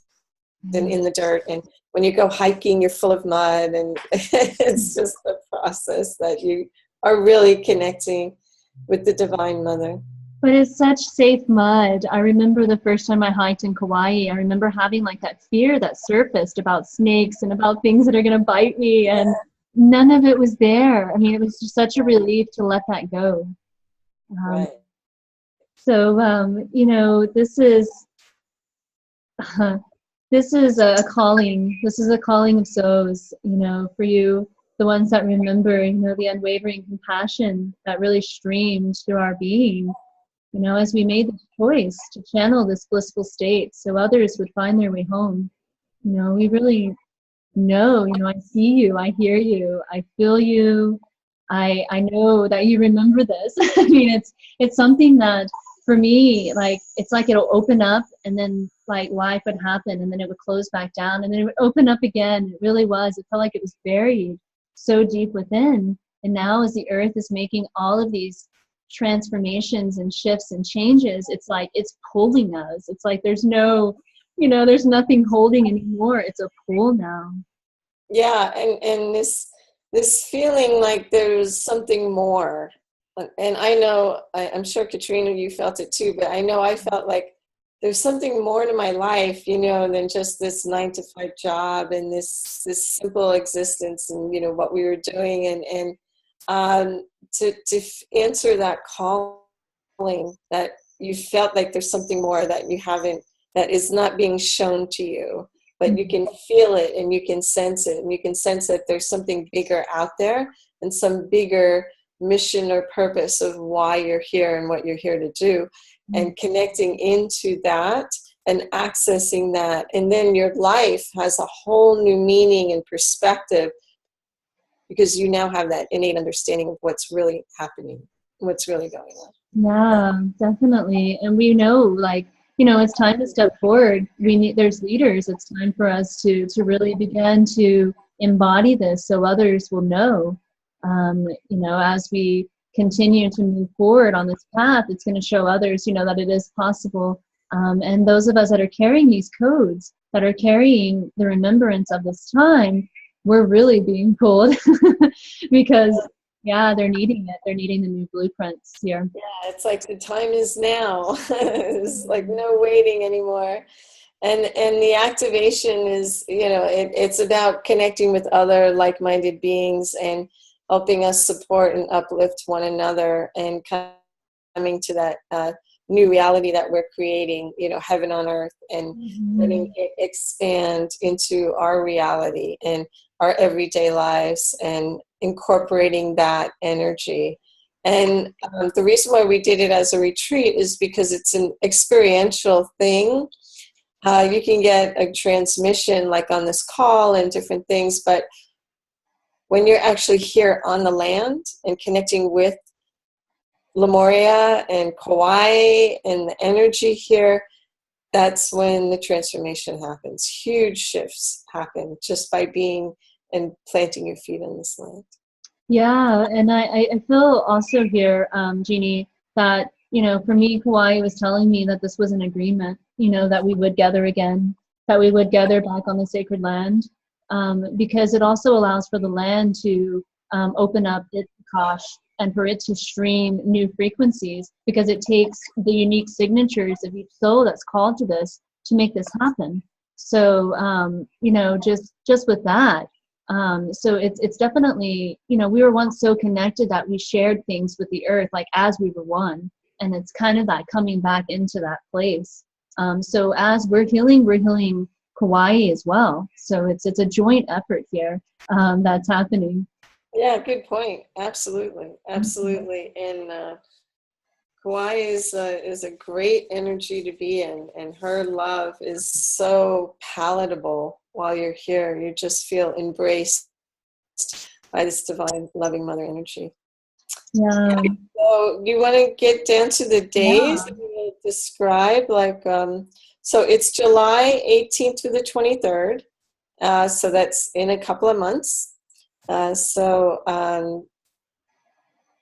and in the dirt. And when you go hiking, you're full of mud. And it's just a process that you are really connecting with the Divine Mother. But it's such safe mud. I remember the first time I hiked in Kauai, I remember having like that fear that surfaced about snakes and about things that are going to bite me, and none of it was there. I mean, it was just such a relief to let that go. Right. So, you know, this is a calling. This is a calling of souls, you know, for you, the ones that remember, you know, the unwavering compassion that really streamed through our being, you know, as we made the choice to channel this blissful state so others would find their way home. You know, we really know, you know, I see you, I hear you, I feel you. I know that you remember this. I mean, it's something that for me, like, it's like it'll open up and then like life would happen and then it would close back down and then it would open up again. It really was. It felt like it was buried so deep within. And now as the earth is making all of these transformations and shifts and changes, it's like it's pulling us. It's like there's no, you know, there's nothing holding anymore. It's a pull now. Yeah, and this feeling like there's something more. And I know, I'm sure Katrina, you felt it too, but I know I felt like there's something more to my life, you know, than just this 9-to-5 job and this simple existence and, you know, what we were doing. And to answer that calling that you felt like there's something more that you haven't, that is not being shown to you, but you can feel it and you can sense it, and you can sense that there's something bigger out there and some bigger mission or purpose of why you're here and what you're here to do, and connecting into that and accessing that. And then your life has a whole new meaning and perspective because you now have that innate understanding of what's really happening, what's really going on. Yeah, definitely. And we know, like, you know, it's time to step forward. There's leaders. It's time for us to really begin to embody this so others will know. You know, as we continue to move forward on this path, it's going to show others, you know, that it is possible. And those of us that are carrying these codes, that are carrying the remembrance of this time, we're really being pulled because yeah, they're needing it. They're needing the new blueprints here. Yeah, it's like the time is now. It's like no waiting anymore. And the activation is, you know, it's about connecting with other like-minded beings and helping us support and uplift one another and coming to that new reality that we're creating, you know, heaven on earth, and letting it expand into our reality and our everyday lives and incorporating that energy. And the reason why we did it as a retreat is because it's an experiential thing. You can get a transmission like on this call and different things, but when you're actually here on the land and connecting with Lemuria and Kauai and the energy here, that's when the transformation happens. Huge shifts happen just by being and planting your feet on this land. Yeah, and I feel also here, Jeannie, that, for me, Kauai was telling me that this was an agreement, that we would gather again, that we would gather back on the sacred land, because it also allows for the land to open up its Akash and for it to stream new frequencies, because it takes the unique signatures of each soul that's called to this to make this happen. So, just with that, so it's definitely, we were once so connected that we shared things with the earth, like as we were one, and it's kind of that coming back into that place. So as we're healing Kauai as well. So it's a joint effort here that's happening. Yeah, good point. Absolutely, absolutely. And Kauai is a great energy to be in, and her love is so palatable while you're here. You just feel embraced by this divine, loving mother energy. Yeah. So you want to get down to the days that you describe, so it's July 18th through the 23rd. So that's in a couple of months.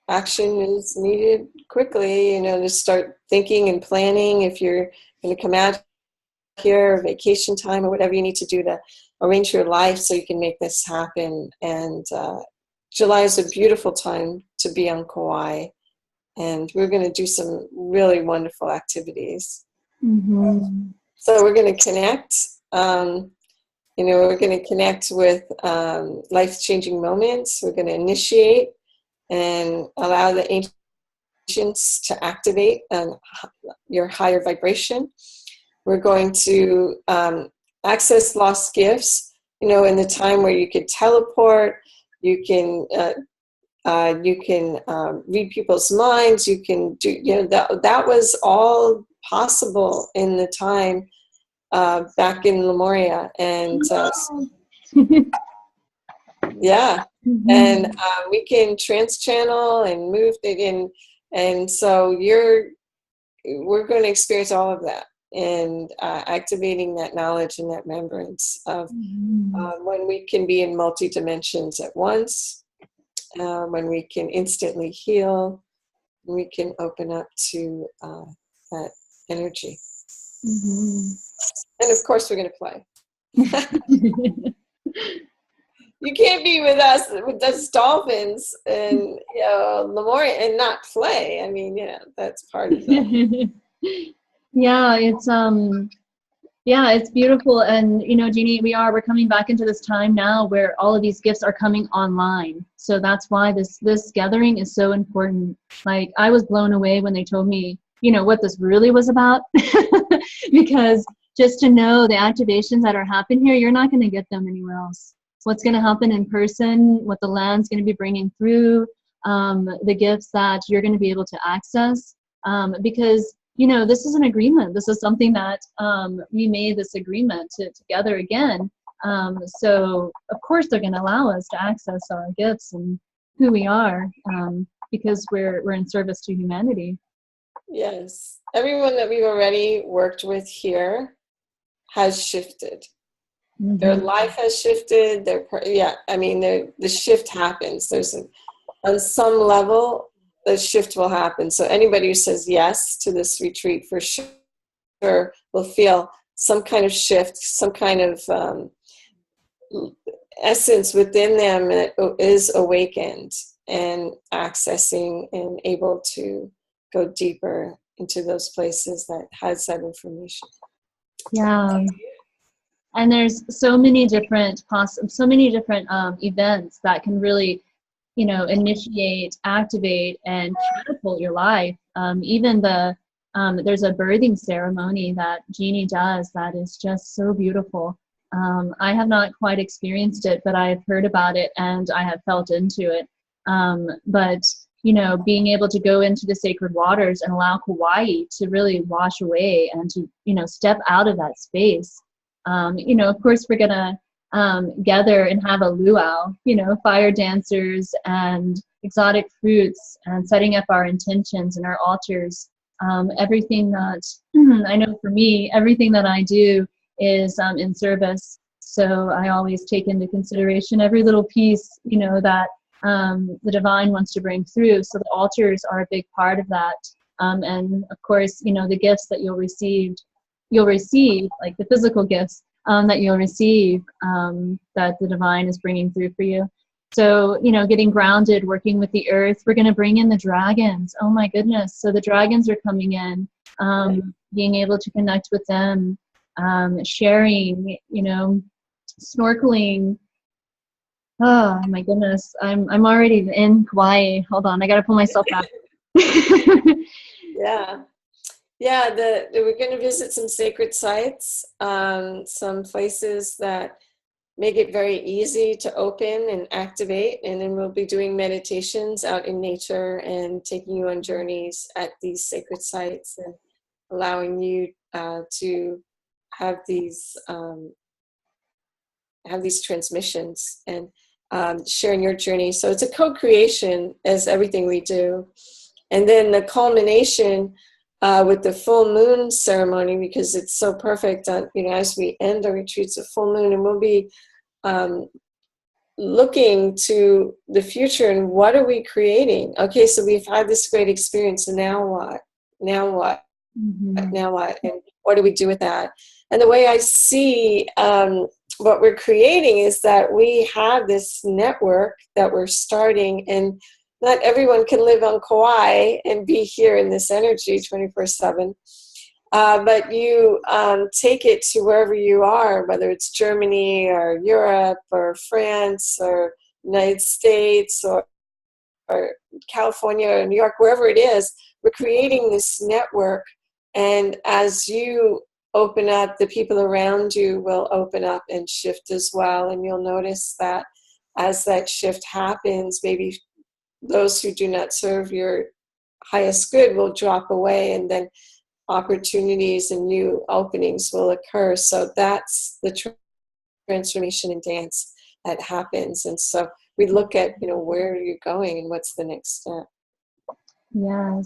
Action is needed quickly, to start thinking and planning if you're going to come out here, vacation time, or whatever you need to do to arrange your life so you can make this happen. And July is a beautiful time to be on Kauai, and we're going to do some really wonderful activities. Mm-hmm. So we're going to connect. We're going to connect with life-changing moments. We're going to initiate and allow the ancients to activate your higher vibration. We're going to access lost gifts, in the time where you could teleport, you can read people's minds, you can do, that was all possible in the time back in Lemuria. And yeah. Mm-hmm. And we can trans-channel and move it in. And so we're going to experience all of that, and activating that knowledge and that remembrance of when we can be in multi-dimensions at once, when we can instantly heal, we can open up to that energy. Mm-hmm. And of course, we're going to play. You can't be with us Dolphins and Lemuria and not play. I mean, that's part of it. It's beautiful. And Jeannie, we're coming back into this time now where all of these gifts are coming online. So that's why this gathering is so important. Like, I was blown away when they told me, what this really was about. Because just to know the activations that are happening here, you're not going to get them anywhere else. What's going to happen in person, what the land's going to be bringing through, the gifts that you're going to be able to access, because this is an agreement. This is something that we made this agreement to together again. So of course they're going to allow us to access our gifts and who we are, because we're in service to humanity. Yes, everyone that we've already worked with here has shifted. Mm-hmm. Their life has shifted. The shift happens. On some level, the shift will happen. So anybody who says yes to this retreat for sure will feel some kind of shift, some kind of essence within them that is awakened and accessing and able to go deeper into those places that has that information. Yeah. And there's so many different events that can really, initiate, activate, and catapult your life. Even there's a birthing ceremony that Jeannie does that is just so beautiful. I have not quite experienced it, but I have heard about it and I have felt into it. But being able to go into the sacred waters and allow Kauai to really wash away and to, step out of that space. Of course, we're going to gather and have a luau, fire dancers and exotic fruits and setting up our intentions and our altars. Everything that I know for me, everything that I do is in service. So I always take into consideration every little piece, that the divine wants to bring through. So the altars are a big part of that. And of course, the gifts that you'll receive, like the physical gifts that you'll receive, that the divine is bringing through for you. So, getting grounded, working with the earth. We're going to bring in the dragons. Oh my goodness. So the dragons are coming in, being able to connect with them, sharing, snorkeling. Oh my goodness. I'm already in Kauai. Hold on. I got to pull myself back. Yeah. Yeah, we're going to visit some sacred sites, some places that make it very easy to open and activate. And then we'll be doing meditations out in nature and taking you on journeys at these sacred sites and allowing you to have these transmissions and sharing your journey. So it's a co-creation as everything we do. And then the culmination with the full moon ceremony, because it's so perfect on, as we end our retreats, a full moon, and we'll be looking to the future and what are we creating? Okay, so we've had this great experience, and now what? Now what? Mm-hmm. Now what? And what do we do with that? And the way I see what we're creating is that we have this network that we're starting, and not everyone can live on Kauai and be here in this energy 24/7. But you take it to wherever you are, whether it's Germany or Europe or France or United States or California or New York, wherever it is, we're creating this network. And as you open up, the people around you will open up and shift as well. And you'll notice that as that shift happens, maybe those who do not serve your highest good will drop away, and then opportunities and new openings will occur. So that's the transformation in dance that happens. And so we look at, where are you going and what's the next step? Yes.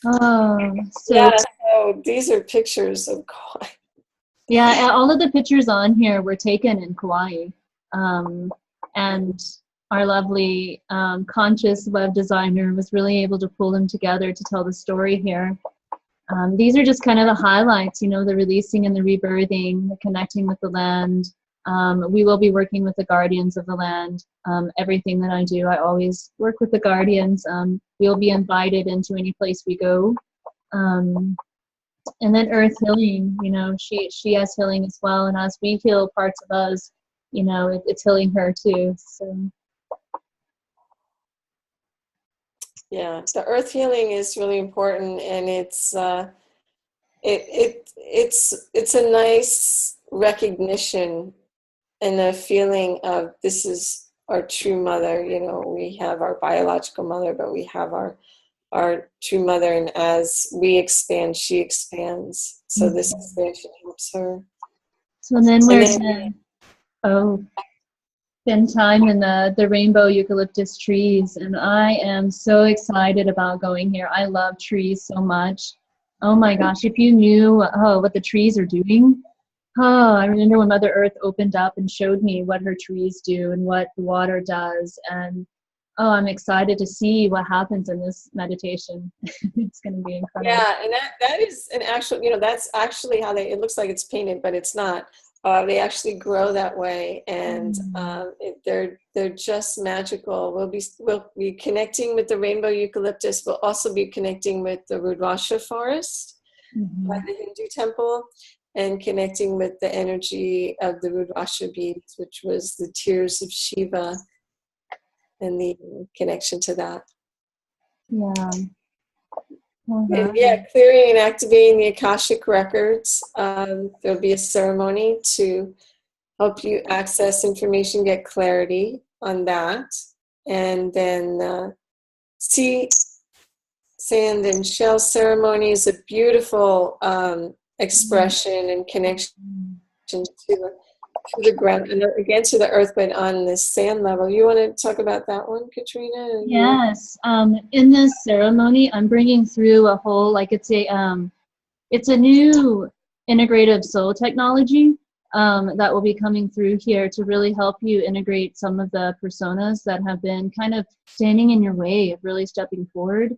Oh, so these are pictures of Kauai. Yeah, all of the pictures on here were taken in Kauai. And our lovely conscious web designer was really able to pull them together to tell the story here. These are just kind of the highlights, the releasing and the rebirthing, the connecting with the land. We will be working with the guardians of the land. Everything that I do, I always work with the guardians. We'll be invited into any place we go. And then earth healing, she has healing as well. And as we heal parts of us, it's healing her too. So. Yeah, the earth healing is really important, and it's a nice recognition and a feeling of this is our true mother. We have our biological mother, but we have our true mother, and as we expand, she expands. So this expansion helps her. So then spend time in the rainbow eucalyptus trees, and I am so excited about going here. I love trees so much. Oh my gosh, if you knew what the trees are doing. I remember when Mother Earth opened up and showed me what her trees do and what the water does, and I'm excited to see what happens in this meditation. It's going to be incredible. Yeah, and that is an actual, that's actually how it looks like it's painted, but it's not. They actually grow that way, and they're just magical. We'll be connecting with the rainbow eucalyptus. We'll also be connecting with the Rudrasha forest by the Hindu temple, and connecting with the energy of the Rudrasha beads, which was the tears of Shiva, and the connection to that. Yeah. And clearing and activating the Akashic records. There'll be a ceremony to help you access information, get clarity on that. And then sea, sand, and shell ceremony is a beautiful expression and connection to to the ground, and again to the earth, but on this sand level. You want to talk about that one, Katrina? Yes. In this ceremony, I'm bringing through a whole, like it's a new integrative soul technology that will be coming through here to really help you integrate some of the personas that have been kind of standing in your way of really stepping forward.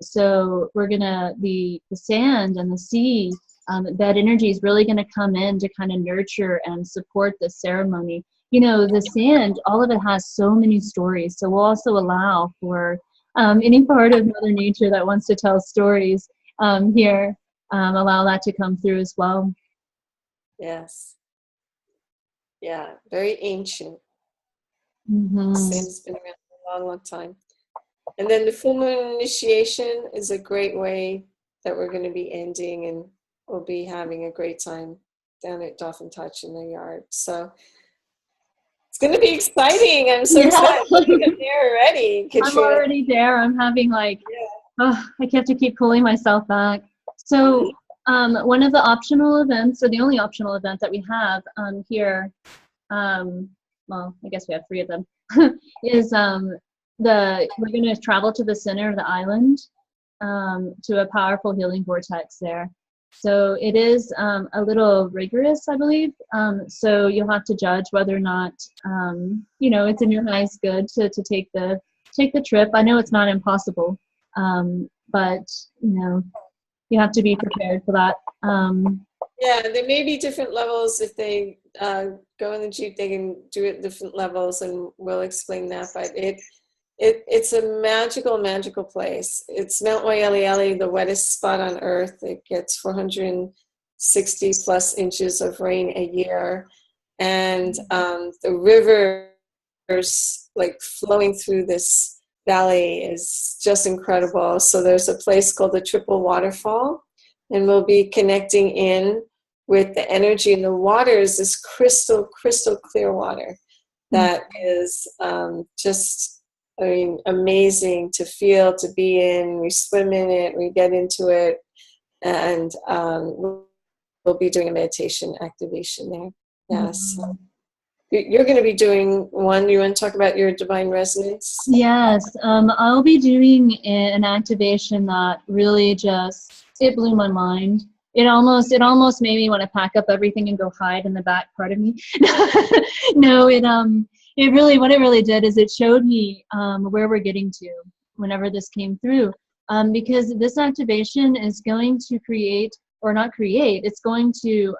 So we're gonna, the sand and the sea, that energy is really gonna come in to kind of nurture and support the ceremony. You know, the sand, all of it has so many stories. So we'll also allow for any part of Mother Nature that wants to tell stories here. Allow that to come through as well. Yes. Yeah, very ancient. Mm-hmm. Sand's been around for a long, long time. And then the full moon initiation is a great way that we're going to be ending, and we'll be having a great time down at Dolphin Touch in the yard. So it's going to be exciting. I'm so excited. You're there already, Katrina. I'm already there. I'm having like, I have to keep pulling myself back. So one of the optional events, or the only optional event that we have here, well, I guess we have 3 of them, is we're going to travel to the center of the island to a powerful healing vortex there. So it is a little rigorous, I believe. So you'll have to judge whether or not, you know, it's in your highest good to take the trip. I know it's not impossible, but you know, you have to be prepared for that. Yeah, there may be different levels. If they go in the Jeep, they can do it at different levels, and we'll explain that. But it's a magical place. It's Mount Waialeale, the wettest spot on Earth. It gets 460 plus inches of rain a year, and the rivers like flowing through this valley is just incredible. So there's a place called the Triple Waterfall, and we'll be connecting in with the energy. And the water is this crystal clear water that is just, I mean, amazing to feel, to be in. We swim in it, we get into it, and we'll be doing a meditation activation there. Yes. Mm-hmm. You're going to be doing one. You want to talk about your divine resonance? Yes, I'll be doing an activation that really just, it blew my mind. It almost made me want to pack up everything and go hide in the back part of me. No, it really, what it really did is it showed me where we're getting to whenever this came through. Because this activation is going to create, or not create, it's going to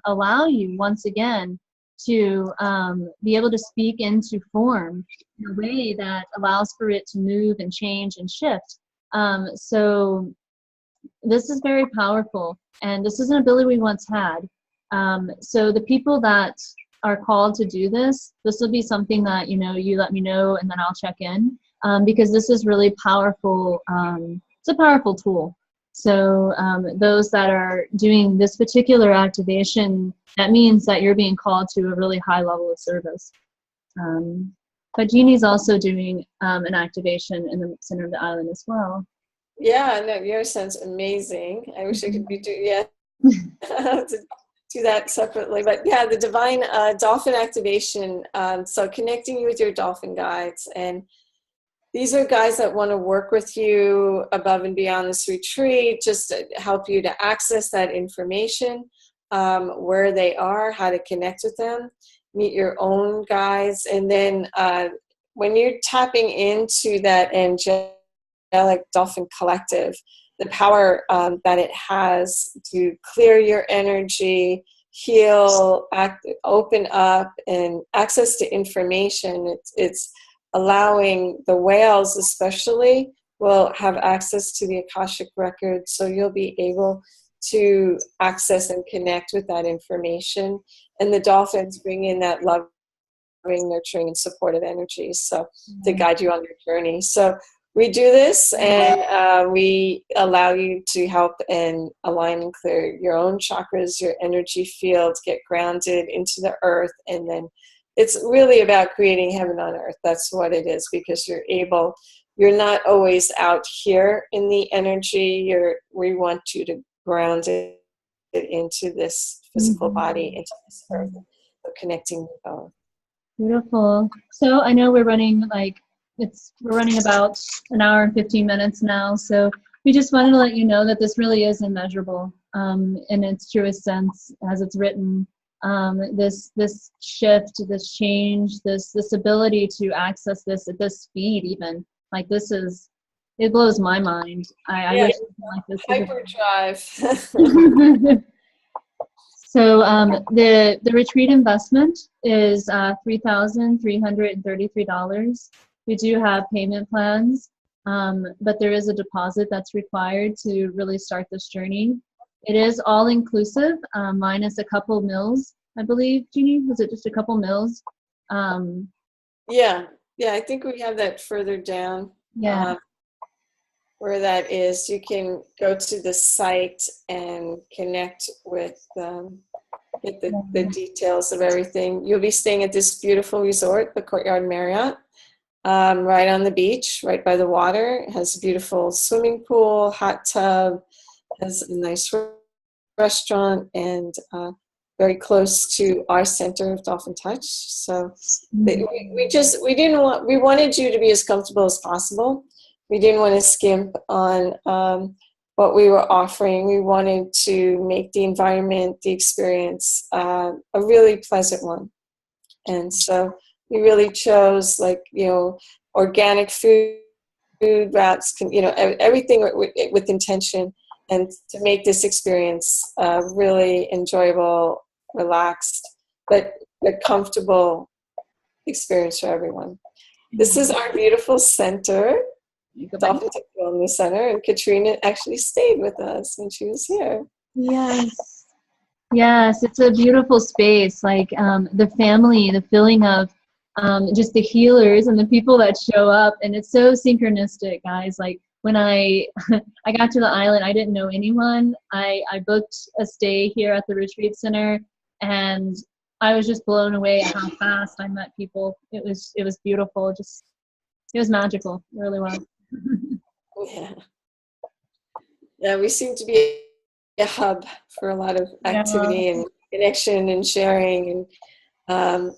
allow you once again to be able to speak into form in a way that allows for it to move and change and shift. So this is very powerful, and this is an ability we once had. So the people that are called to do this will be something that, you know, you let me know, and then I'll check in, because this is really powerful. It's a powerful tool. So those that are doing this particular activation, that means that you're being called to a really high level of service. But Jeannie's also doing an activation in the center of the island as well. Yeah, no, yours sounds amazing. I wish I could be to do that separately. But yeah, the divine dolphin activation. So connecting you with your dolphin guides, and these are guys that want to work with you above and beyond this retreat, just to help you to access that information, where they are, how to connect with them, meet your own guides. And then when you're tapping into that angelic dolphin collective, the power that it has to clear your energy, heal, open up, and access to information, it's allowing the whales especially will have access to the Akashic record, so you'll be able to access and connect with that information. And the dolphins bring in that loving, nurturing, and supportive energy, so to guide you on your journey. So we do this, and we allow you to help and align and clear your own chakras, your energy fields, get grounded into the earth, and then it's really about creating heaven on earth. That's what it is, because you're not always out here in the energy. We want you to ground it into this physical body, into this earth, the connecting with both. Beautiful. So I know we're running about an hour and 15 minutes now. So we just wanted to let you know that this really is immeasurable in its truest sense, as it's written. This shift, this change, this ability to access this at this speed, even like it blows my mind. I wish like this. Hyperdrive. So the retreat investment is $3,333. We do have payment plans, but there is a deposit that's required to really start this journey. It is all inclusive, minus a couple meals, I believe. Jeannie, was it just a couple meals? Yeah, I think we have that further down. Yeah. Where that is, you can go to the site and connect with get the details of everything. You'll be staying at this beautiful resort, the Courtyard Marriott, right on the beach, right by the water. It has a beautiful swimming pool, hot tub, has a nice restaurant, and very close to our center of Dolphin Touch. So we wanted you to be as comfortable as possible. We didn't want to skimp on what we were offering. We wanted to make the environment, the experience, a really pleasant one. And so we really chose, organic food routes, everything with intention, and to make this experience really enjoyable, relaxed, but a comfortable experience for everyone. This is our beautiful center, Dolphin Touch Wellness Center, and Katrina actually stayed with us when she was here. Yes, it's a beautiful space. Like the family, the feeling of just the healers and the people that show up, and it's so synchronistic, guys. Like when I I got to the island, I didn't know anyone. I booked a stay here at the retreat center, and I was just blown away at how fast I met people. It was beautiful. It was magical. It really was. Yeah, we seem to be a hub for a lot of activity and connection and sharing and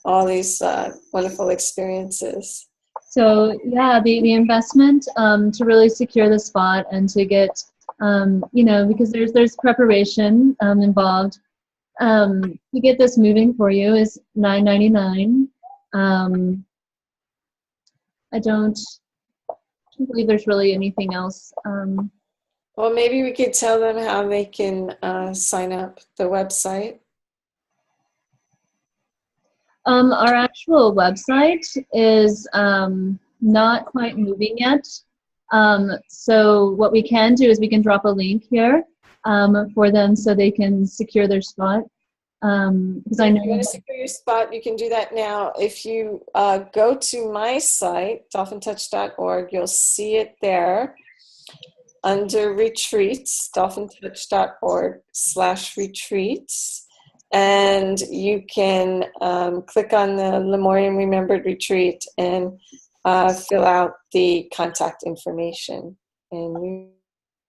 all these wonderful experiences. So yeah, the investment to really secure the spot and to get because there's preparation involved. To get this moving for you is $9.99. I don't believe there's really anything else. Well, maybe we could tell them how they can sign up, the website. Our actual website is not quite moving yet. So what we can do is we can drop a link here for them so they can secure their spot. Because I know you want to secure your spot, you can do that now. If you go to my site, dolphintouch.org, you'll see it there under retreats, dolphintouch.org/retreats. And you can click on the Lemurian Remembered Retreat and fill out the contact information. And we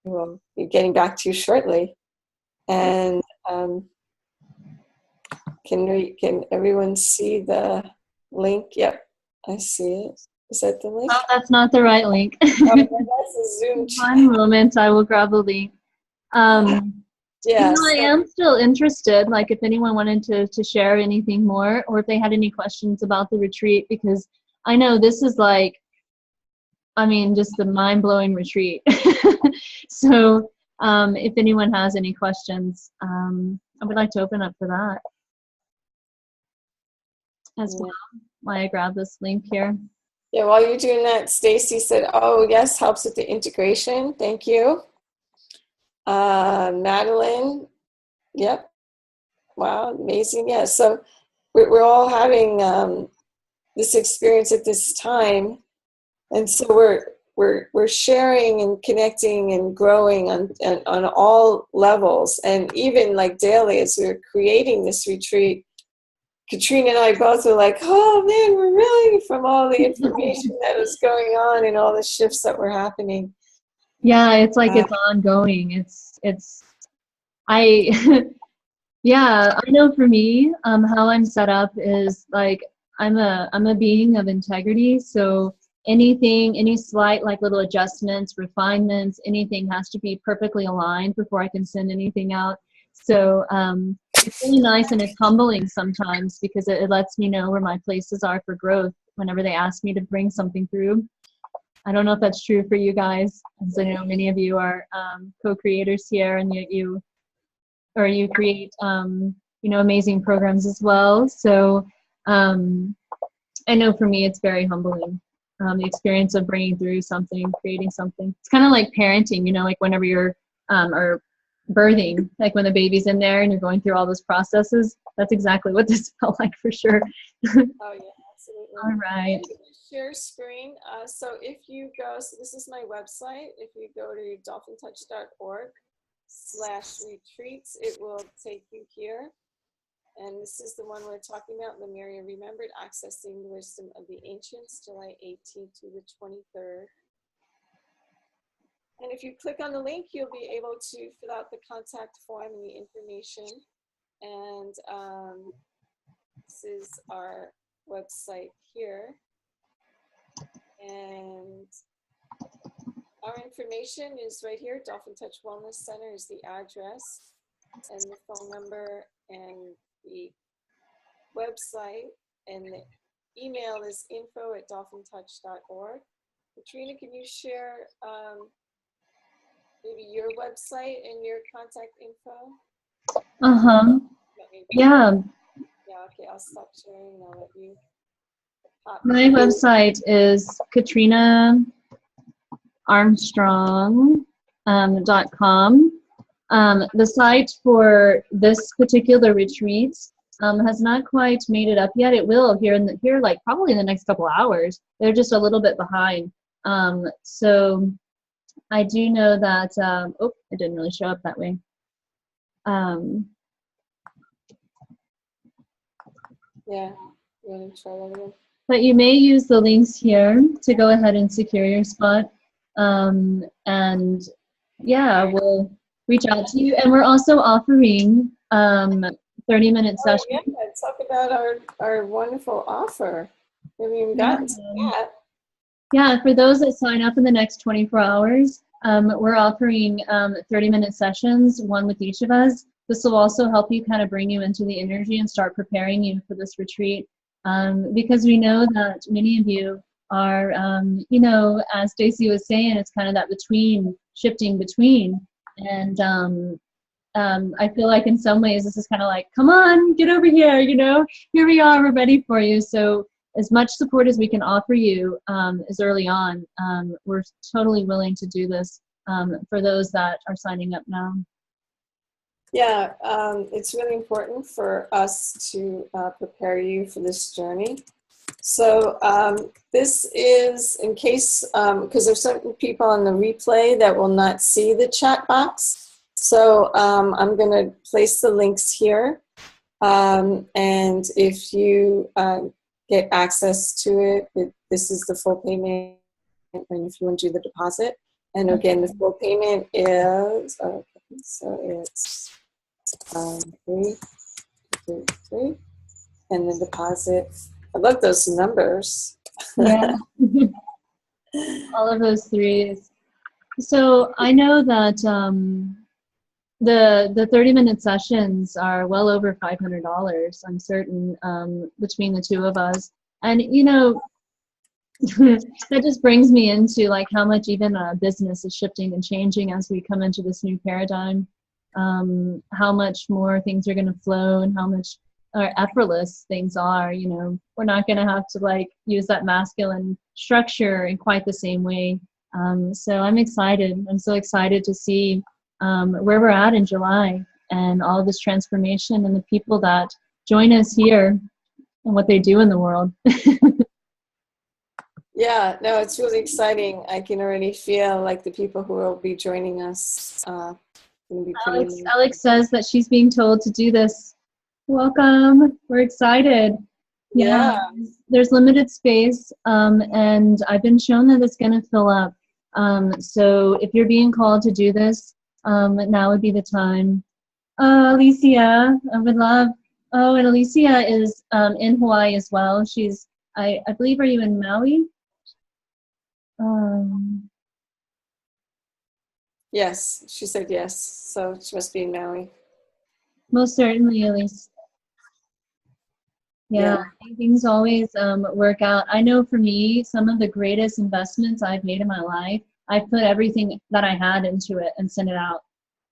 will be getting back to you shortly. And can everyone see the link? Yep, I see it. Is that the link? Oh, that's not the right link. That's a Zoom chat. One moment, I will grab the link. I am still interested, like if anyone wanted to share anything more or if they had any questions about the retreat, because I know this is just a mind-blowing retreat. So if anyone has any questions, I would like to open up for that as well while I grab this link here. Yeah, while you're doing that, Stacy said, oh, yes, helps with the integration. Thank you. Madeline, yep. Wow, amazing. Yeah, so we're all having this experience at this time. And so we're sharing and connecting and growing on all levels. And even like daily, as we're creating this retreat, Katrina and I both were like, oh man, we're really, from all the information that was going on and all the shifts that were happening. Yeah, it's like it's ongoing. Yeah, I know for me, how I'm set up is like I'm a being of integrity. So anything, any slight like little adjustments, refinements, anything has to be perfectly aligned before I can send anything out. So it's really nice and it's humbling sometimes because it lets me know where my places are for growth whenever they ask me to bring something through. I don't know if that's true for you guys, as I know many of you are co-creators here, and you create amazing programs as well. So um, I know for me it's very humbling, the experience of bringing through something, creating something. It's kind of like parenting, like whenever you're or birthing, like when the baby's in there and you're going through all those processes. That's exactly what this felt like for sure. Oh yeah, absolutely. All right. I'm going to share screen. So if you go, so this is my website. If you go to dolphintouch.org/retreats, it will take you here. And this is the one we're talking about, Lemuria Remembered, Accessing the Wisdom of the Ancients, July 18th to the 23rd. And if you click on the link, you'll be able to fill out the contact form and the information. And this is our website here. And our information is right here. Dolphin Touch Wellness Center is the address, and the phone number, and the website, and the email is info@dolphintouch.org. Katrina, can you share maybe your website and your contact info? Yeah. Yeah, okay, I'll stop sharing and I'll let you pop. My website is katrinaarmstrong.com. The site for this particular retreat has not quite made it up yet. It will here like probably in the next couple hours. They're just a little bit behind. So I do know that. It didn't really show up that way. Yeah, you want to try that again? But you may use the links here to go ahead and secure your spot. And yeah, we'll reach out to you. And we're also offering 30-minute sessions. Yeah, talk about our wonderful offer. We haven't even gotten to that. Yeah, for those that sign up in the next 24 hours, we're offering 30-minute sessions, one with each of us. This will also help you kind of bring you into the energy and start preparing you for this retreat. Because we know that many of you are, as Stacey was saying, it's kind of that shifting between. And I feel like in some ways this is kind of like, come on, get over here, here we are, we're ready for you. So as much support as we can offer you as early on, we're totally willing to do this for those that are signing up now. Yeah, it's really important for us to prepare you for this journey. So this is in case, because there's certain people on the replay that will not see the chat box. So I'm going to place the links here. And if you get access to it, this is the full payment. And if you want to do the deposit. And again, the full payment is, so it's 333, and the deposit. I love those numbers. Yeah, all of those threes. So I know that the 30-minute sessions are well over $500. I'm certain between the two of us, and that just brings me into like how much even business is shifting and changing as we come into this new paradigm. How much more things are going to flow and how much effortless things are. We're not going to have to like use that masculine structure in quite the same way. So I'm excited. I'm so excited to see where we're at in July and all of this transformation and the people that join us here and what they do in the world. Yeah, no, it's really exciting. I can already feel like the people who will be joining us. Alex says that she's being told to do this. Welcome. We're excited. Yeah. There's limited space, and I've been shown that it's going to fill up. So if you're being called to do this, now would be the time. Alicia, I would love. Oh, and Alicia is in Hawaii as well. I believe, are you in Maui? Um, Yes, she said yes. So she must be in Maui. Most certainly, Alicia. Yeah, Yeah. things always work out. I know for me, some of the greatest investments I've made in my life, I put everything that I had into it and sent it out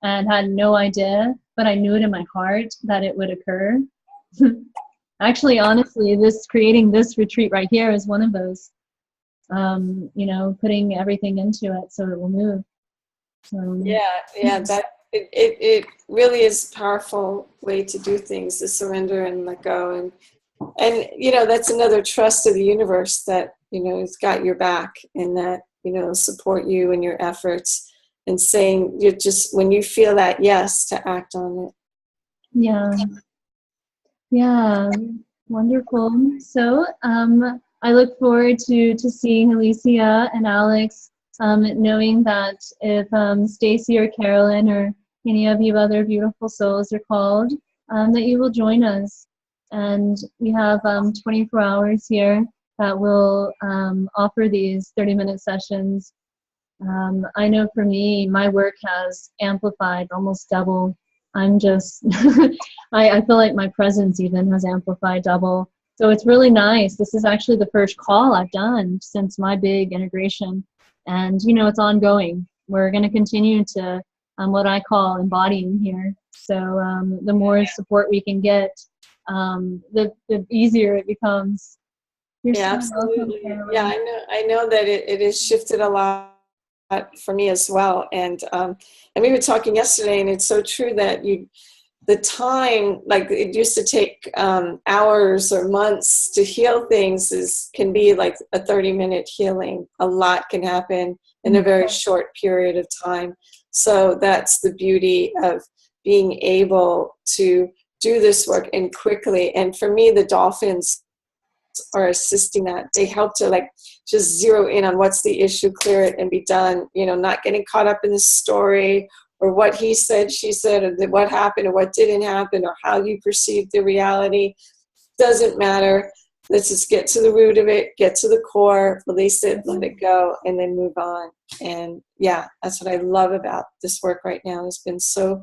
and had no idea, but I knew it in my heart that it would occur. Actually, honestly, this creating this retreat right here is one of those, putting everything into it so it will move. So, Yeah, that it really is a powerful way to do things, to surrender and let go. And that's another trust of the universe that it's got your back, and that support you and your efforts, and saying, you just, when you feel that yes, to act on it. yeah. Yeah, wonderful. So, I look forward to seeing Alicia and Alex, knowing that if Stacy or Carolyn or any of you other beautiful souls are called, that you will join us. And we have 24 hours here that will offer these 30-minute sessions. I know for me, my work has amplified almost double. I'm just, I feel like my presence even has amplified double. So it's really nice. This is actually the first call I've done since my big integration. And, it's ongoing. We're going to continue to what I call embodying here. So the more support we can get, the easier it becomes. You're Yeah, so welcome, absolutely. Yeah, Carolyn. I know that it has shifted a lot for me as well. And we were talking yesterday, and it's so true that the time, like it used to take hours or months to heal things, can be like a 30-minute healing. A lot can happen in a very short period of time. So that's the beauty of being able to do this work and quickly. And for me, the Dolphins are assisting that. They help to just zero in on what's the issue, clear it, and be done. Not getting caught up in the story, or what he said, she said, or what happened or what didn't happen, or how you perceived the reality. Doesn't matter. Let's just get to the root of it, get to the core, release it, let it go, and then move on. And yeah, that's what I love about this work right now. It's been so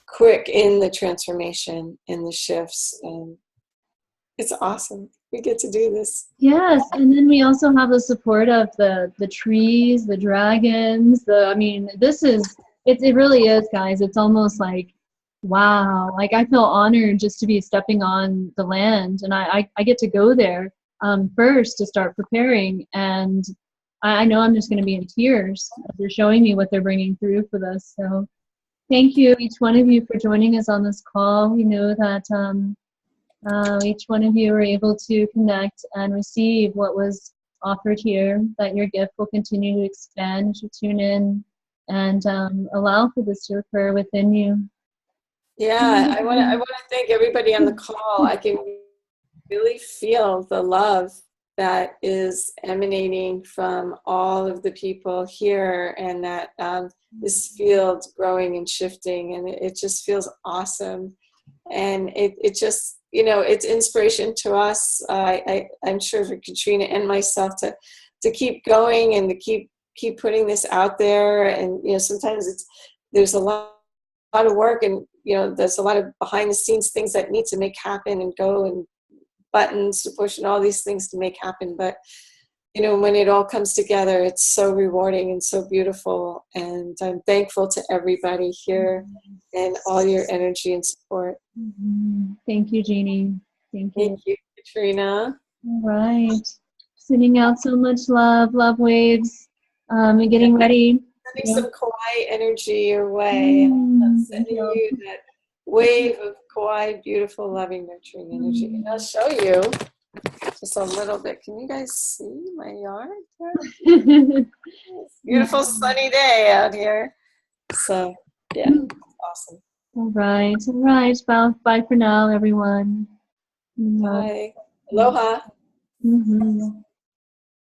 quick in the transformation and the shifts, and it's awesome. We get to do this. Yes, and then we also have the support of the trees, the dragons. It really is, guys. It's almost like, wow. Like I feel honored just to be stepping on the land, and I get to go there first to start preparing, and I know I'm just going to be in tears as they're showing me what they're bringing through for this. So thank you, each one of you, for joining us on this call. We know that. Each one of you are able to connect and receive what was offered here, that your gift will continue to expand as you tune in and allow for this to occur within you. Yeah, I want to thank everybody on the call. I can really feel the love that is emanating from all of the people here, and that this field growing and shifting, and it just feels awesome. And it just, it's inspiration to us. I'm sure for Katrina and myself to keep going and to keep putting this out there. And sometimes there's a lot of work, and there's a lot of behind the scenes things that need to make happen and go, and buttons to push and all these things to make happen. But when it all comes together, it's so rewarding and so beautiful. And I'm thankful to everybody here and all your energy and support. Thank you, Jeannie. Thank you. Thank you, Katrina. All right. Sending out so much love waves, and getting ready. Sending some Kauai energy your way. I'm sending you that wave of Kauai, beautiful, loving, nurturing energy. And I'll show you just a little bit. Can you guys see my yard? Beautiful sunny day out here. So yeah, awesome. All right. Bye for now, everyone. Bye. Aloha. Mm-hmm.